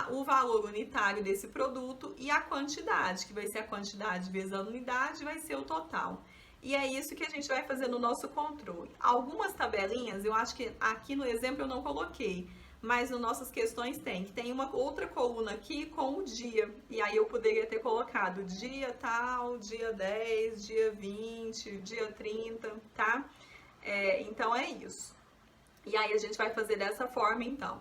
o valor unitário desse produto e a quantidade, que vai ser a quantidade vezes a unidade, vai ser o total. E é isso que a gente vai fazer no nosso controle. Algumas tabelinhas, eu acho que aqui no exemplo eu não coloquei, mas nas nossas questões tem uma outra coluna aqui com o dia. E aí eu poderia ter colocado dia tal, dia 10, dia 20, dia 30, tá? Então é isso. E aí a gente vai fazer dessa forma, então.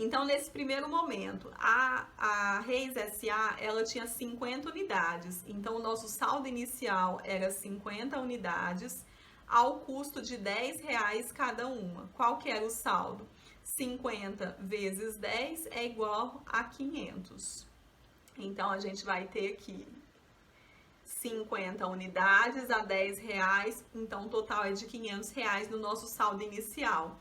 Então, nesse primeiro momento, a Reis S.A., ela tinha 50 unidades. Então, o nosso saldo inicial era 50 unidades, ao custo de R$10 cada uma. Qual que era o saldo? 50 vezes 10 é igual a 500. Então, a gente vai ter aqui 50 unidades a R$10, então o total é de R$500 no nosso saldo inicial.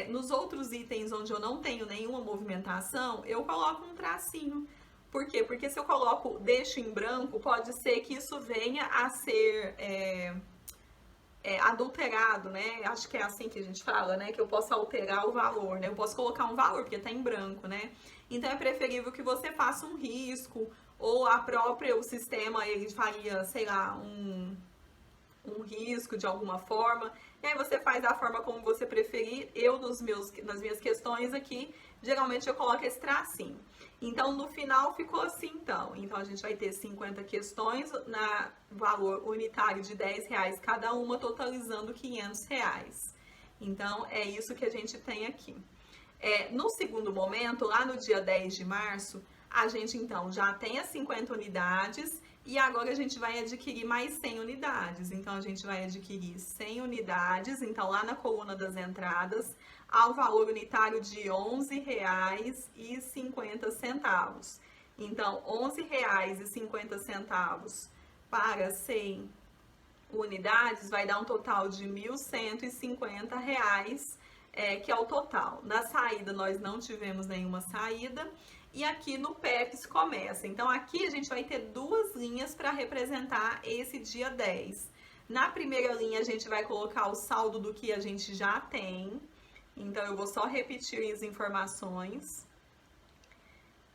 Nos outros itens onde eu não tenho nenhuma movimentação, eu coloco um tracinho. Por quê? Porque se eu deixo em branco, pode ser que isso venha a ser adulterado, né? Acho que é assim que a gente fala, né? Que eu posso alterar o valor, né? Eu posso colocar um valor, porque tá em branco, né? Então, é preferível que você faça um risco, ou o sistema, ele faria, sei lá, um risco de alguma forma, e aí você faz da forma como você preferir. Eu, nas minhas questões aqui, geralmente eu coloco esse tracinho. Então, no final ficou assim, então. Então, a gente vai ter 50 questões na valor unitário de R$10 cada uma, totalizando R$500. Então, é isso que a gente tem aqui. No segundo momento, lá no dia 10 de março, a gente, então, já tem as 50 unidades, e agora a gente vai adquirir mais 100 unidades. Então, a gente vai adquirir 100 unidades, então, lá na coluna das entradas, ao valor unitário de R$ 11,50. Então, R$ 11,50 para 100 unidades vai dar um total de R$ 1.150, que é o total. Na saída, nós não tivemos nenhuma saída. E aqui no PEPS começa. Então, aqui a gente vai ter 2 linhas para representar esse dia 10. Na primeira linha, a gente vai colocar o saldo do que a gente já tem. Então, eu vou só repetir as informações.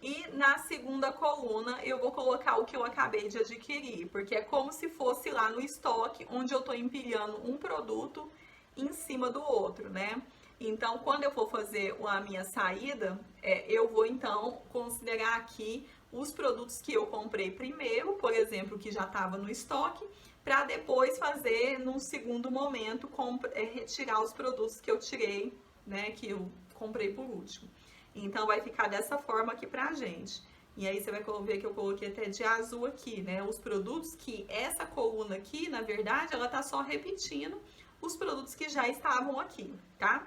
E na segunda coluna, eu vou colocar o que eu acabei de adquirir, porque é como se fosse lá no estoque, onde eu estou empilhando um produto em cima do outro, né? Então, quando eu for fazer a minha saída, eu vou, então, considerar aqui os produtos que eu comprei primeiro, por exemplo, que já estava no estoque, para depois fazer, num segundo momento, retirar os produtos que eu tirei, né, que eu comprei por último. Então, vai ficar dessa forma aqui pra gente. E aí, você vai ver que eu coloquei até de azul aqui, né? Os produtos que essa coluna aqui, na verdade, ela tá só repetindo os produtos que já estavam aqui, tá?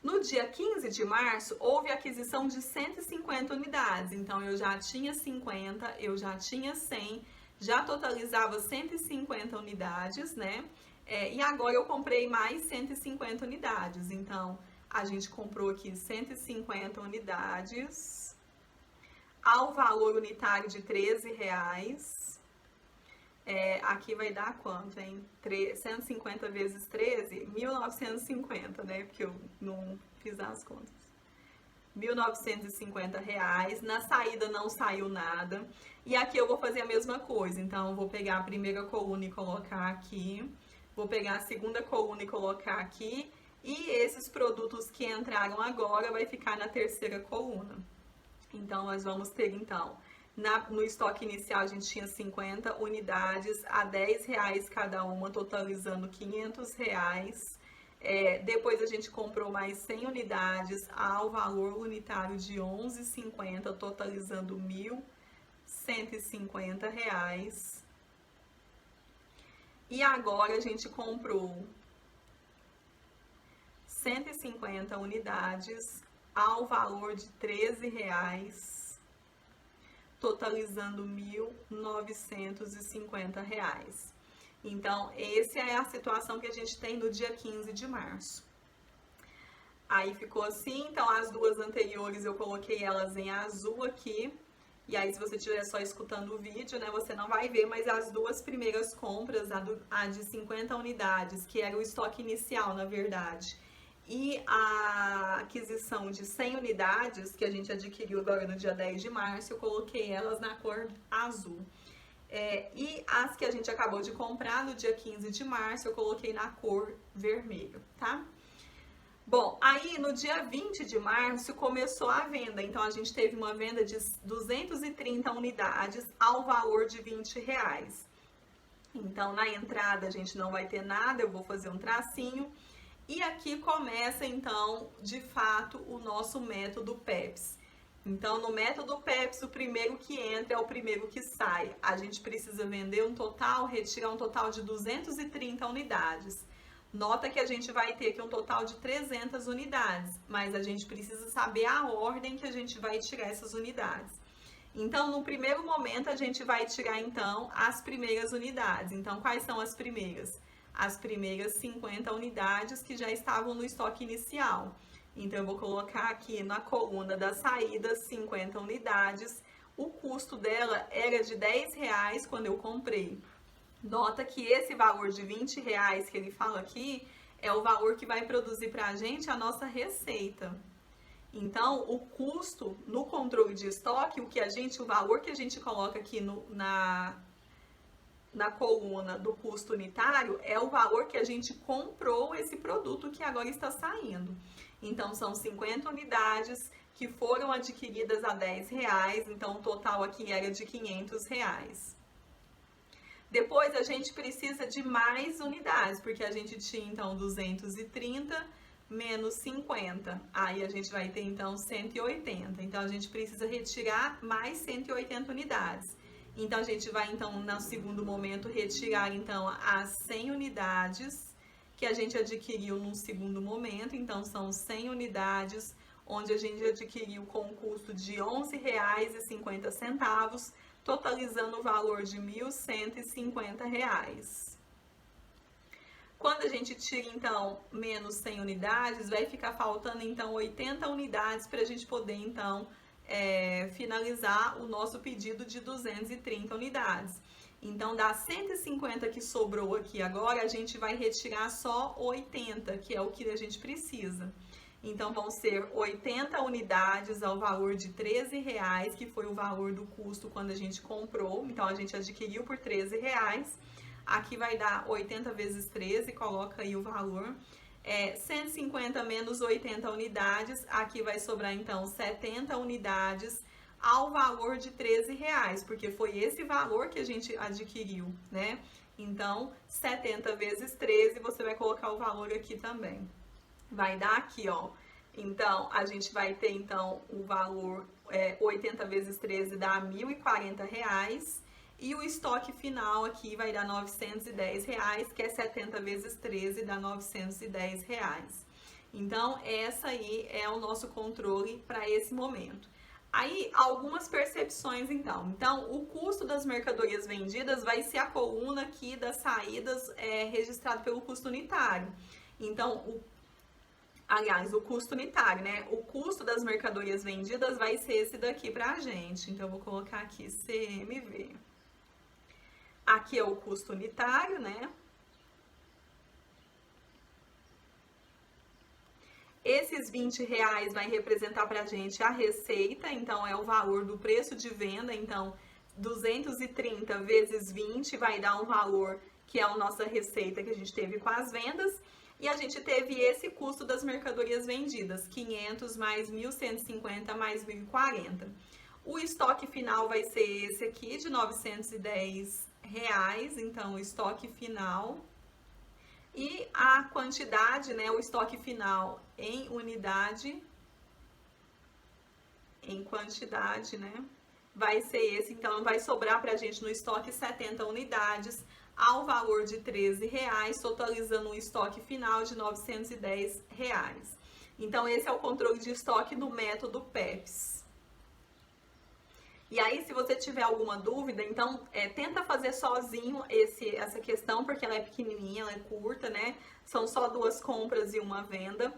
No dia 15 de março, houve aquisição de 150 unidades. Então, eu já tinha 50, eu já tinha 100, já totalizava 150 unidades, né? E agora eu comprei mais 150 unidades. Então, a gente comprou aqui 150 unidades ao valor unitário de R$13. Aqui vai dar quanto, hein? 150 vezes 13, 1.950, né? Porque eu não fiz as contas. R$1.950. Na saída não saiu nada. E aqui eu vou fazer a mesma coisa. Então, eu vou pegar a primeira coluna e colocar aqui. Vou pegar a segunda coluna e colocar aqui. E esses produtos que entraram agora vai ficar na terceira coluna. Então, nós vamos ter, então, no estoque inicial a gente tinha 50 unidades a R$10 cada uma, totalizando R$500. Depois a gente comprou mais 100 unidades ao valor unitário de R$11,50, totalizando R$1.150. E agora a gente comprou 150 unidades ao valor de R$13, totalizando R$1.950. Então, essa é a situação que a gente tem no dia 15 de março. Aí ficou assim, então as duas anteriores eu coloquei elas em azul aqui. E aí, se você estiver só escutando o vídeo, né, você não vai ver, mas as duas primeiras compras, a de 50 unidades, que era o estoque inicial, na verdade, e a aquisição de 100 unidades, que a gente adquiriu agora no dia 10 de março, eu coloquei elas na cor azul. E as que a gente acabou de comprar no dia 15 de março, eu coloquei na cor vermelho, tá? Bom, aí no dia 20 de março começou a venda, então a gente teve uma venda de 230 unidades ao valor de R$20. Então, na entrada a gente não vai ter nada, eu vou fazer um tracinho. E aqui começa, então, de fato, o nosso método PEPS. Então, no método PEPS, o primeiro que entra é o primeiro que sai. A gente precisa vender retirar um total de 230 unidades. Nota que a gente vai ter aqui um total de 300 unidades, mas a gente precisa saber a ordem que a gente vai tirar essas unidades. Então, no primeiro momento, a gente vai tirar, então, as primeiras unidades. Então, quais são as primeiras? As primeiras 50 unidades que já estavam no estoque inicial. Então, eu vou colocar aqui na coluna da saída 50 unidades. O custo dela era de R$10 quando eu comprei. Nota que esse valor de R$20 que ele fala aqui é o valor que vai produzir para a gente a nossa receita. Então, o custo no controle de estoque, o valor que a gente coloca aqui na coluna do custo unitário é o valor que a gente comprou esse produto que agora está saindo. Então, são 50 unidades que foram adquiridas a R$10, então o total aqui era de R$500. Depois, a gente precisa de mais unidades, porque a gente tinha, então, 230 menos 50. Aí, a gente vai ter, então, 180. Então, a gente precisa retirar mais 180 unidades. Então, a gente vai, então, no segundo momento, retirar, então, as 100 unidades que a gente adquiriu num segundo momento. Então, são 100 unidades, onde a gente adquiriu com um custo de R$11,50, totalizando o valor de R$1.150. Quando a gente tira, então, menos 100 unidades, vai ficar faltando, então, 80 unidades para a gente poder, então, finalizar o nosso pedido de 230 unidades. Então, das 150 que sobrou aqui agora, a gente vai retirar só 80, que é o que a gente precisa. Então, vão ser 80 unidades ao valor de R$13, que foi o valor do custo quando a gente comprou. Então, a gente adquiriu por R$13. Aqui vai dar 80 vezes 13, coloca aí o valor. 150 menos 80 unidades, aqui vai sobrar então 70 unidades ao valor de R$13, porque foi esse valor que a gente adquiriu, né? Então, 70 vezes 13, você vai colocar o valor aqui também. Vai dar aqui, ó. Então, a gente vai ter, então, o valor 80 vezes 13 dá R$1.040. E o estoque final aqui vai dar R$910, que é 70 vezes 13 dá R$910. Então, essa aí é o nosso controle para esse momento. Aí, algumas percepções, então. Então, o custo das mercadorias vendidas vai ser a coluna aqui das saídas registrado pelo custo unitário. Então, aliás, o custo unitário, né? O custo das mercadorias vendidas vai ser esse daqui pra gente. Então, eu vou colocar aqui CMV. Aqui é o custo unitário, né? Esses R$20 vai representar pra gente a receita, então é o valor do preço de venda. Então, 230 vezes 20 vai dar um valor que é a nossa receita que a gente teve com as vendas. E a gente teve esse custo das mercadorias vendidas, 500 mais 1.150 mais 1.040. O estoque final vai ser esse aqui, de R$910. Então, o estoque final. E a quantidade, né, o estoque final em unidade, em quantidade, né, vai ser esse. Então, vai sobrar pra gente no estoque 70 unidades, ao valor de R$13, totalizando um estoque final de R$910. Então, esse é o controle de estoque do método PEPS. E aí, se você tiver alguma dúvida, então tenta fazer sozinho essa questão, porque ela é pequenininha, ela é curta, né? São só 2 compras e 1 venda.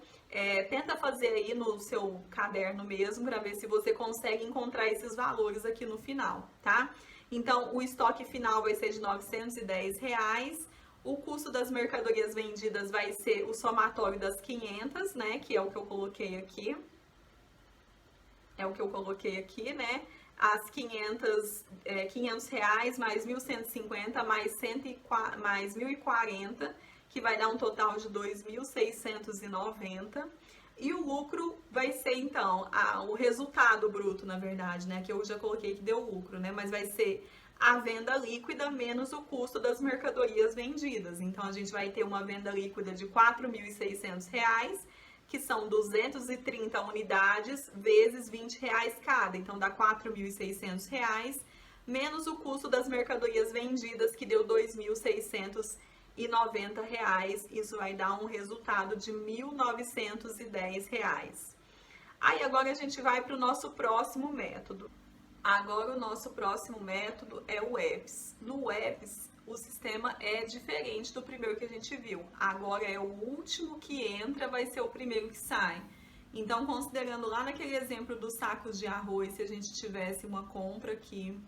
Tenta fazer aí no seu caderno mesmo, para ver se você consegue encontrar esses valores aqui no final, tá? Então, o estoque final vai ser de R$910. O custo das mercadorias vendidas vai ser o somatório das 500, né? Que é o que eu coloquei aqui. É o que eu coloquei aqui, né? As 500 reais mais 1.150 mais 1.040, que vai dar um total de 2.690. E o lucro vai ser, então, o resultado bruto, na verdade, né? Que eu já coloquei que deu lucro, né? Mas vai ser a venda líquida menos o custo das mercadorias vendidas. Então, a gente vai ter uma venda líquida de R$4.600, que são 230 unidades vezes R$20 cada. Então, dá R$4.600, menos o custo das mercadorias vendidas, que deu R$2.690. Isso vai dar um resultado de R$1.910. Aí, agora a gente vai para o nosso próximo método. Agora, o nosso próximo método é o EPS. No EPS, o sistema é diferente do primeiro que a gente viu. Agora é o último que entra, vai ser o primeiro que sai. Então, considerando lá naquele exemplo dos sacos de arroz, se a gente tivesse uma compra aqui,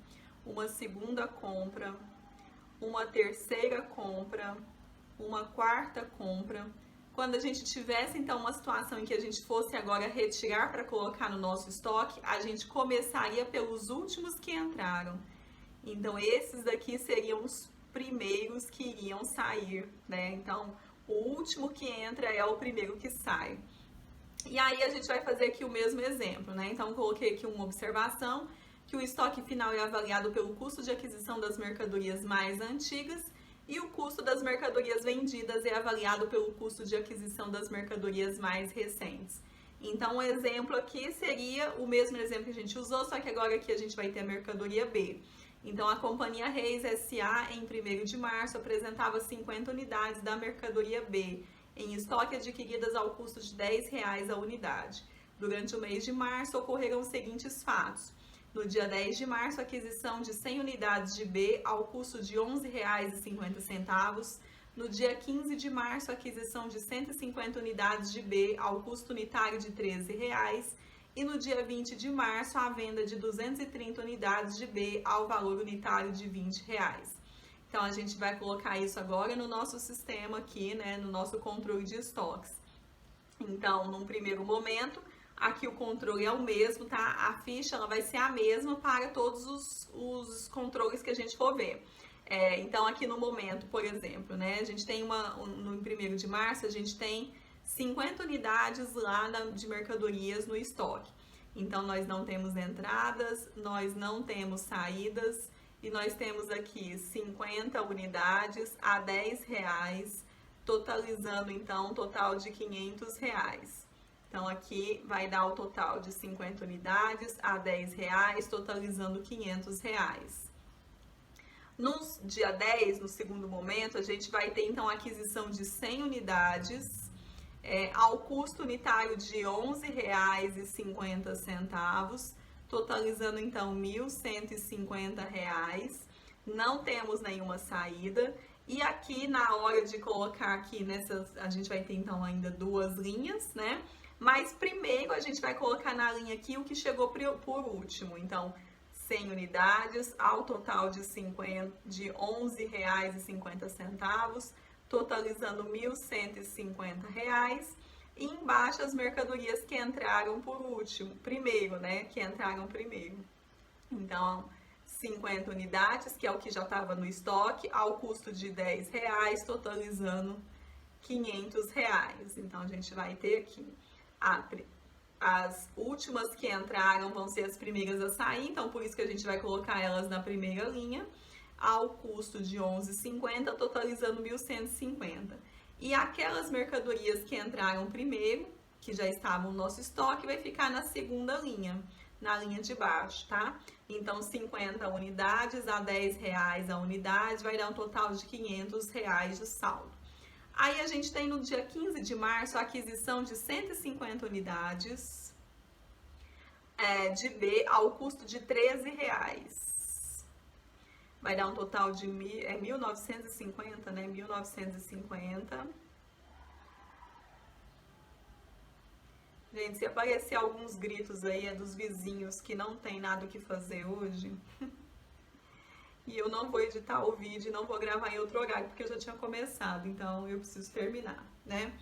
uma segunda compra, uma terceira compra, uma quarta compra. Quando a gente tivesse, então, uma situação em que a gente fosse agora retirar para colocar no nosso estoque, a gente começaria pelos últimos que entraram. Então, esses daqui seriam os primeiros que iriam sair, né? Então, o último que entra é o primeiro que sai. E aí, a gente vai fazer aqui o mesmo exemplo, né? Então, coloquei aqui uma observação, que o estoque final é avaliado pelo custo de aquisição das mercadorias mais antigas e o custo das mercadorias vendidas é avaliado pelo custo de aquisição das mercadorias mais recentes. Então, o exemplo aqui seria o mesmo exemplo que a gente usou, só que agora aqui a gente vai ter a mercadoria B. Então, a Companhia Reis S.A., em 1º de março, apresentava 50 unidades da mercadoria B, em estoque adquiridas ao custo de R$10 a unidade. Durante o mês de março, ocorreram os seguintes fatos. No dia 10 de março, aquisição de 100 unidades de B ao custo de R$11,50. No dia 15 de março, aquisição de 150 unidades de B ao custo unitário de R$13. E no dia 20 de março, a venda de 230 unidades de B ao valor unitário de R$20. Então, a gente vai colocar isso agora no nosso sistema aqui, né, no nosso controle de estoques. Então, num primeiro momento, aqui o controle é o mesmo, tá? A ficha ela vai ser a mesma para todos os controles que a gente for ver. Então, aqui no momento, por exemplo, né, a gente tem no 1º de março, a gente tem 50 unidades lá de mercadorias no estoque. Então, nós não temos entradas, nós não temos saídas, e nós temos aqui 50 unidades a R$10, totalizando então um total de R$500. Então aqui vai dar o total de 50 unidades a R$10, totalizando R$500. No dia 10, no segundo momento, a gente vai ter então a aquisição de 100 unidades ao custo unitário de R$11,50, totalizando então R$1.150. Não temos nenhuma saída. E aqui na hora de colocar aqui a gente vai ter então ainda 2 linhas, né? Mas primeiro a gente vai colocar na linha aqui o que chegou por último. Então, 100 unidades ao total de R$11,50, totalizando R$1.150. E embaixo as mercadorias que entraram primeiro, né? Que entraram primeiro. Então, 50 unidades, que é o que já estava no estoque, ao custo de R$10, totalizando R$500. Então, a gente vai ter aqui as últimas que entraram vão ser as primeiras a sair, então por isso que a gente vai colocar elas na primeira linha, ao custo de R$11,50, totalizando R$1.150. E aquelas mercadorias que entraram primeiro, que já estavam no nosso estoque, vai ficar na segunda linha, na linha de baixo, tá? Então, 50 unidades a R$10 a unidade, vai dar um total de R$500 de saldo. Aí, a gente tem no dia 15 de março a aquisição de 150 unidades de B ao custo de R$13. Vai dar um total de 1.950, né? 1.950. Gente, se aparecer alguns gritos aí, é dos vizinhos que não tem nada o que fazer hoje. E eu não vou editar o vídeo, não vou gravar em outro horário, porque eu já tinha começado, então eu preciso terminar, né?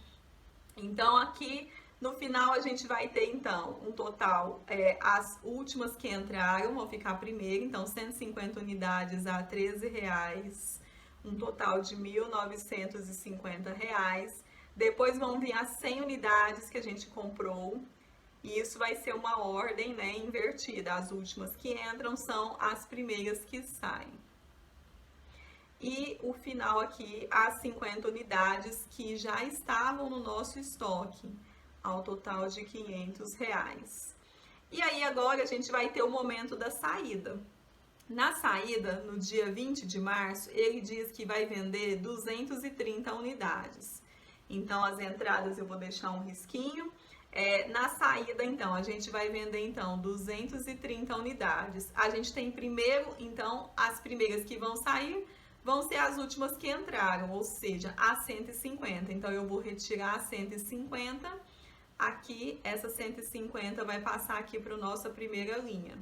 Então, aqui no final a gente vai ter, então, um total, as últimas que entraram vão ficar primeiro, então 150 unidades a R$13, um total de R$1.950. Depois vão vir as 100 unidades que a gente comprou, e isso vai ser uma ordem, né, invertida. As últimas que entram são as primeiras que saem. E o final aqui, as 50 unidades que já estavam no nosso estoque, ao total de R$500. E aí agora a gente vai ter o momento da saída. Na saída, no dia 20 de março, ele diz que vai vender 230 unidades. Então, as entradas eu vou deixar um risquinho. Na saída, então, a gente vai vender, então, 230 unidades. A gente tem primeiro, então, as primeiras que vão sair vão ser as últimas que entraram, ou seja, as 150. Então, eu vou retirar as 150. Aqui, essa 150 vai passar aqui para a nossa primeira linha.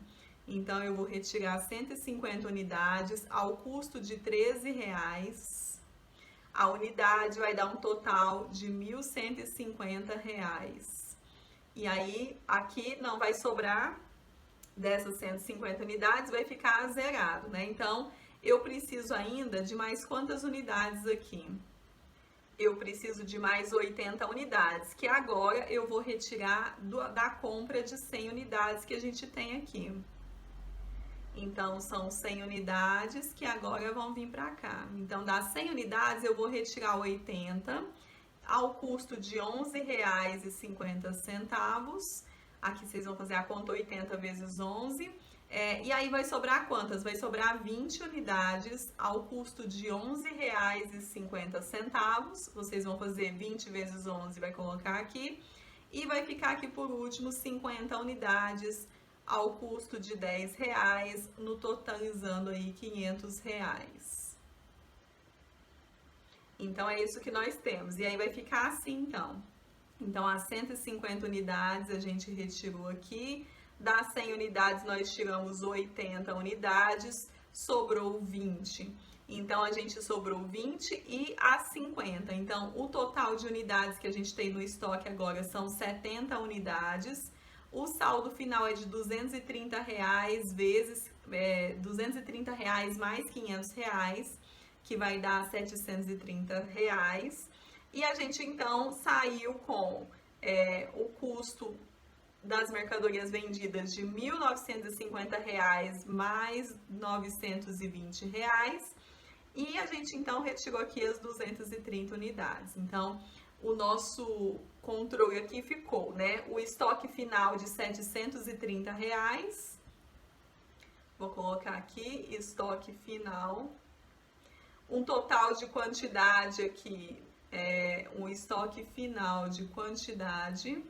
Então, eu vou retirar 150 unidades ao custo de R$13. A unidade vai dar um total de R$1.150. E aí, aqui não vai sobrar dessas 150 unidades, vai ficar zerado, né? Então, eu preciso ainda de mais quantas unidades aqui? Eu preciso de mais 80 unidades, que agora eu vou retirar da compra de 100 unidades que a gente tem aqui. Então, são 100 unidades que agora vão vir para cá. Então, das 100 unidades, eu vou retirar 80 ao custo de R$11,50. Aqui vocês vão fazer a conta 80 vezes 11. E aí vai sobrar quantas? Vai sobrar 20 unidades ao custo de R$11,50. Vocês vão fazer 20 vezes 11, vai colocar aqui. E vai ficar aqui por último 50 unidades ao custo de R$10, no totalizando aí R$500. Então, é isso que nós temos. E aí vai ficar assim, então. Então, as 150 unidades a gente retirou aqui. Das 100 unidades, nós tiramos 80 unidades, sobrou 20. Então, a gente sobrou 20 e a 50. Então, o total de unidades que a gente tem no estoque agora são 70 unidades. O saldo final é de R$230 vezes R$230 mais R$500, que vai dar R$730. E a gente, então, saiu com o custo das mercadorias vendidas de R$1.950 mais R$920. E a gente, então, retirou aqui as 230 unidades. Então, o nosso controle aqui ficou, né? O estoque final de R$730. Vou colocar aqui, estoque final. Um total de quantidade aqui, um estoque final de quantidade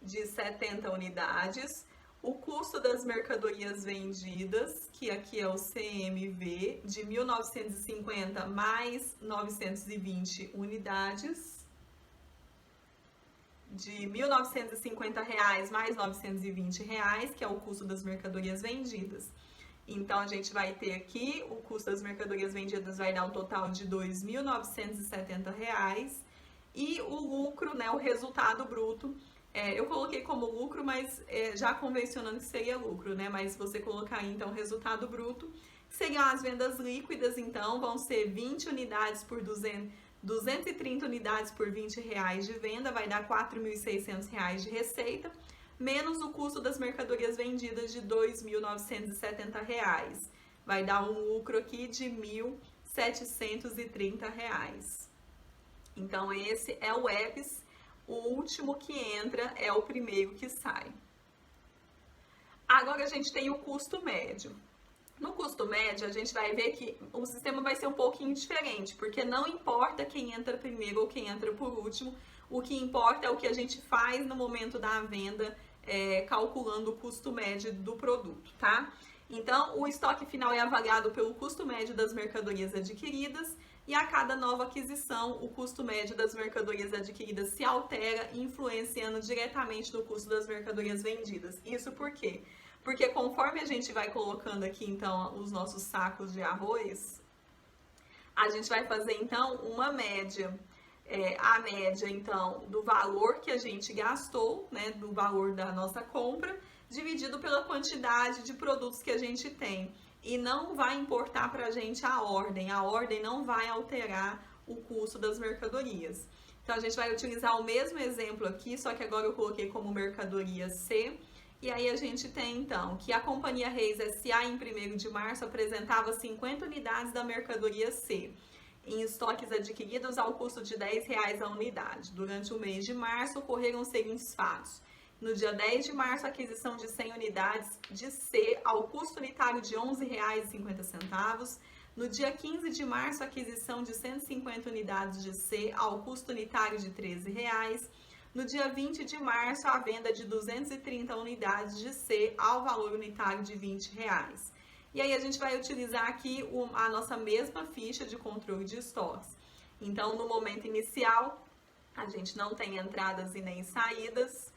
de 70 unidades. O custo das mercadorias vendidas, que aqui é o CMV, de 1.950 mais 920 unidades. De R$1.950 mais R$920, que é o custo das mercadorias vendidas. Então, a gente vai ter aqui, o custo das mercadorias vendidas vai dar um total de R$2.970. E o lucro, né, o resultado bruto, eu coloquei como lucro, mas já convencionando que seria lucro, né? Mas se você colocar aí, então, resultado bruto, seriam as vendas líquidas, então, vão ser 20 unidades por 230 unidades por R$20 de venda, vai dar R$4.600 de receita, menos o custo das mercadorias vendidas de R$2.970. Vai dar um lucro aqui de R$1.730. Então, esse é o EPS. O último que entra é o primeiro que sai. Agora a gente tem o custo médio. No custo médio, a gente vai ver que o sistema vai ser um pouquinho diferente, porque não importa quem entra primeiro ou quem entra por último, o que importa é o que a gente faz no momento da venda, calculando o custo médio do produto, tá? Então, o estoque final é avaliado pelo custo médio das mercadorias adquiridas, e a cada nova aquisição, o custo médio das mercadorias adquiridas se altera, influenciando diretamente no custo das mercadorias vendidas. Isso por quê? Porque conforme a gente vai colocando aqui, então, os nossos sacos de arroz, a gente vai fazer, então, uma média. A média, então, do valor que a gente gastou, né, do valor da nossa compra, dividido pela quantidade de produtos que a gente tem. E não vai importar para a gente a ordem não vai alterar o custo das mercadorias. Então, a gente vai utilizar o mesmo exemplo aqui, só que agora eu coloquei como mercadoria C. E aí a gente tem, então, que a Companhia Reis S.A. em 1º de março apresentava 50 unidades da mercadoria C, em estoques adquiridos ao custo de R$10 a unidade. Durante o mês de março, ocorreram os seguintes fatos. No dia 10 de março, a aquisição de 100 unidades de C ao custo unitário de R$ 11,50. No dia 15 de março, a aquisição de 150 unidades de C ao custo unitário de R$ 13,00. No dia 20 de março, a venda de 230 unidades de C ao valor unitário de R$ 20,00. E aí a gente vai utilizar aqui a nossa mesma ficha de controle de estoques. Então, no momento inicial, a gente não tem entradas e nem saídas.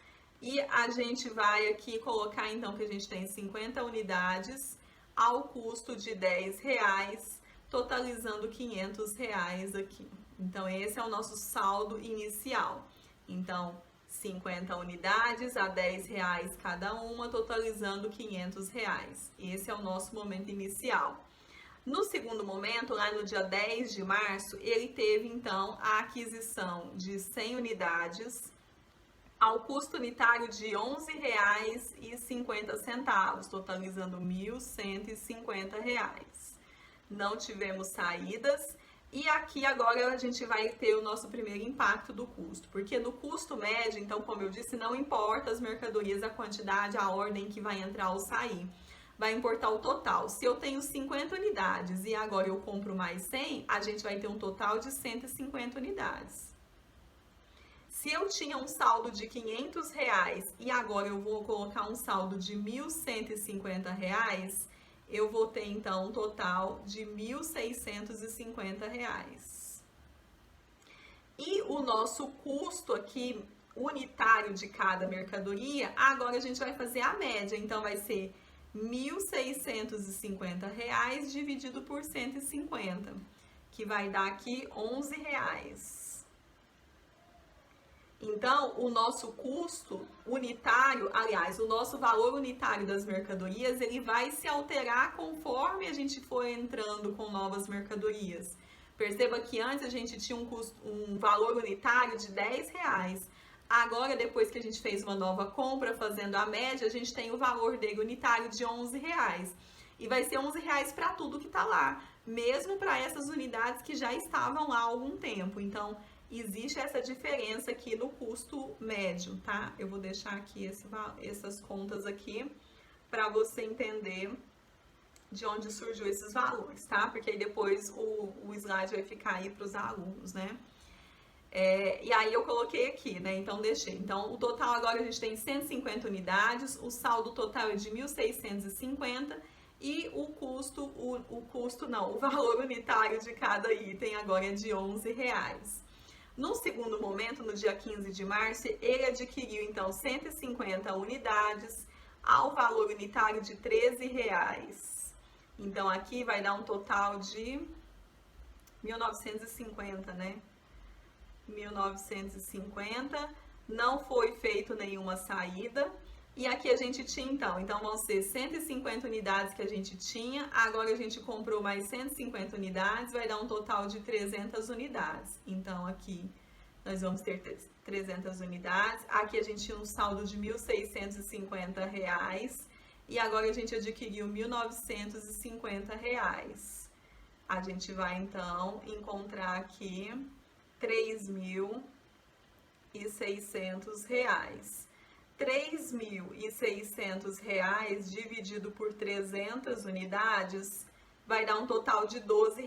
E a gente vai aqui colocar, então, que a gente tem 50 unidades ao custo de R$10, totalizando R$500 aqui. Então, esse é o nosso saldo inicial. Então, 50 unidades a R$10 cada uma, totalizando R$500. Esse é o nosso momento inicial. No segundo momento, lá no dia 10 de março, ele teve, então, a aquisição de 100 unidades ao custo unitário de R$ 11,50, totalizando R$ 1.150. Não tivemos saídas. E aqui agora a gente vai ter o nosso primeiro impacto do custo, porque no custo médio, então, como eu disse, não importa as mercadorias, a quantidade, a ordem que vai entrar ou sair, vai importar o total. Se eu tenho 50 unidades e agora eu compro mais 100, a gente vai ter um total de 150 unidades. Se eu tinha um saldo de R$500 e agora eu vou colocar um saldo de R$ 1.150, eu vou ter, então, um total de R$ 1.650. E o nosso custo aqui, unitário de cada mercadoria, agora a gente vai fazer a média. Então, vai ser R$ 1.650 dividido por 150, que vai dar aqui R$ 11. Então, o nosso custo unitário, aliás, o nosso valor unitário das mercadorias, ele vai se alterar conforme a gente for entrando com novas mercadorias. Perceba que antes a gente tinha um valor unitário de R$ 10. Agora, depois que a gente fez uma nova compra, fazendo a média, a gente tem o valor dele unitário de R$ 11. E vai ser R$ 11 para tudo que está lá, mesmo para essas unidades que já estavam lá há algum tempo. Então, existe essa diferença aqui no custo médio, tá? Eu vou deixar aqui essas contas aqui para você entender de onde surgiu esses valores, tá? Porque aí depois o slide vai ficar aí para os alunos, né? E aí eu coloquei aqui, né? Então deixei. Então o total agora a gente tem 150 unidades, o saldo total é de 1.650 e o valor unitário de cada item agora é de R$ 11. No segundo momento, no dia 15 de março, ele adquiriu então 150 unidades ao valor unitário de R$ 13. Então aqui vai dar um total de 1.950, né? 1.950, não foi feito nenhuma saída. E aqui a gente tinha então vão ser 150 unidades que a gente tinha, agora a gente comprou mais 150 unidades, vai dar um total de 300 unidades. Então aqui nós vamos ter 300 unidades, aqui a gente tinha um saldo de R$ 1.650 e agora a gente adquiriu R$ 1.950. A gente vai então encontrar aqui R$ 3.600. R$ 3.600 dividido por 300 unidades vai dar um total de R$ 12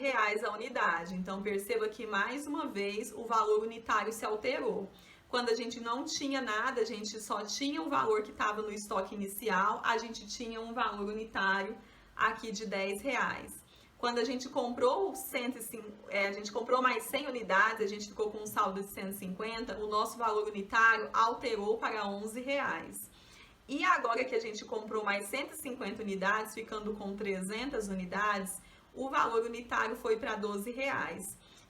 a unidade. Então perceba que mais uma vez o valor unitário se alterou. Quando a gente não tinha nada, a gente só tinha o valor que estava no estoque inicial, a gente tinha um valor unitário aqui de R$ 10. Quando a gente comprou a gente comprou mais 100 unidades, a gente ficou com um saldo de 150, o nosso valor unitário alterou para R$ 11. E agora que a gente comprou mais 150 unidades, ficando com 300 unidades, o valor unitário foi para R$ 12.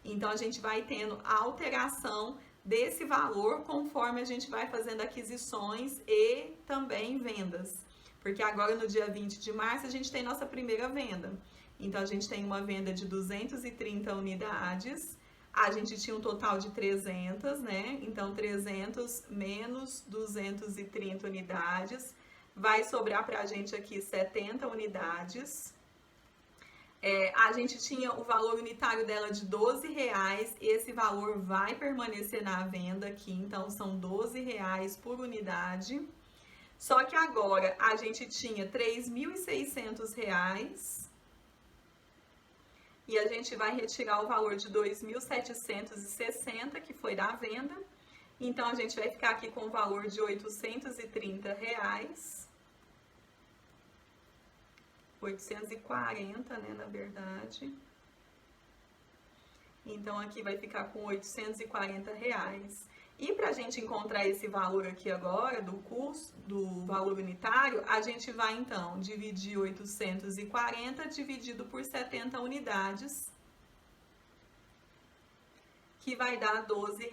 Então a gente vai tendo a alteração desse valor conforme a gente vai fazendo aquisições e também vendas. Porque agora no dia 20 de março a gente tem nossa primeira venda. Então, a gente tem uma venda de 230 unidades, a gente tinha um total de 300, né? Então, 300 menos 230 unidades, vai sobrar pra gente aqui 70 unidades. A gente tinha o valor unitário dela de R$ 12, esse valor vai permanecer na venda aqui, então são R$ 12 por unidade. Só que agora a gente tinha R$ 3.600, e a gente vai retirar o valor de 2.760, que foi da venda. Então, a gente vai ficar aqui com o valor de R$ 830. 840, né, na verdade. Então, aqui vai ficar com R$ 840. E para a gente encontrar esse valor aqui agora, do custo, do valor unitário, a gente vai então dividir 840 dividido por 70 unidades, que vai dar R$ 12.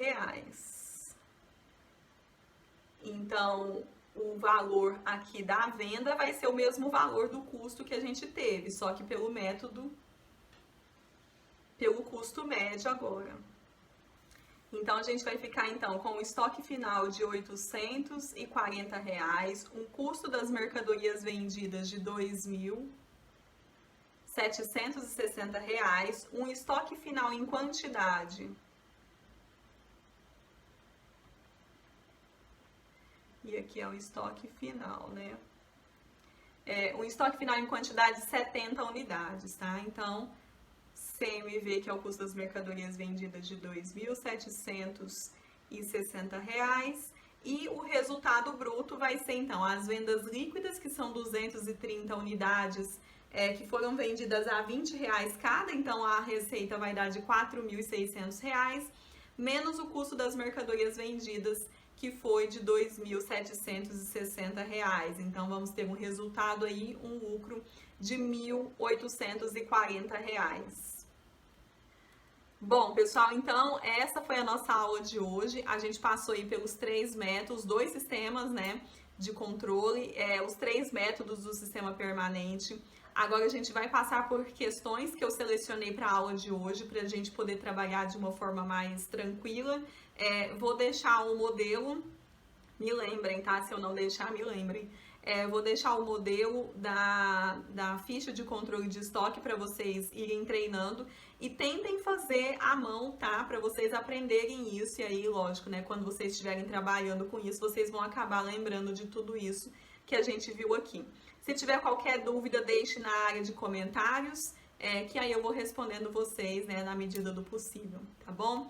Então, o valor aqui da venda vai ser o mesmo valor do custo que a gente teve, só que pelo custo médio agora. Então, a gente vai ficar, então, com o estoque final de R$ 840, um custo das mercadorias vendidas de R$ 2.760, um estoque final em quantidade. E aqui é o estoque final, né? Um estoque final em quantidade de 70 unidades, tá? Então, CMV, que é o custo das mercadorias vendidas de R$ 2.760, e o resultado bruto vai ser, então, as vendas líquidas, que são 230 unidades, que foram vendidas a R$ 20 cada, então a receita vai dar de R$ 4.600, menos o custo das mercadorias vendidas, que foi de R$ 2.760. Então, vamos ter um resultado aí, um lucro de R$ 1.840. Bom, pessoal, então essa foi a nossa aula de hoje. A gente passou aí pelos 3 métodos, 2 sistemas, né, de controle, os 3 métodos do sistema permanente. Agora a gente vai passar por questões que eu selecionei para a aula de hoje, para a gente poder trabalhar de uma forma mais tranquila. Vou deixar o modelo, me lembrem, tá? Se eu não deixar, me lembrem. Vou deixar o modelo da ficha de controle de estoque para vocês irem treinando e tentem fazer à mão, tá? Para vocês aprenderem isso. E aí, lógico, né? Quando vocês estiverem trabalhando com isso, vocês vão acabar lembrando de tudo isso que a gente viu aqui. Se tiver qualquer dúvida, deixe na área de comentários, que aí eu vou respondendo vocês, né, na medida do possível, tá bom?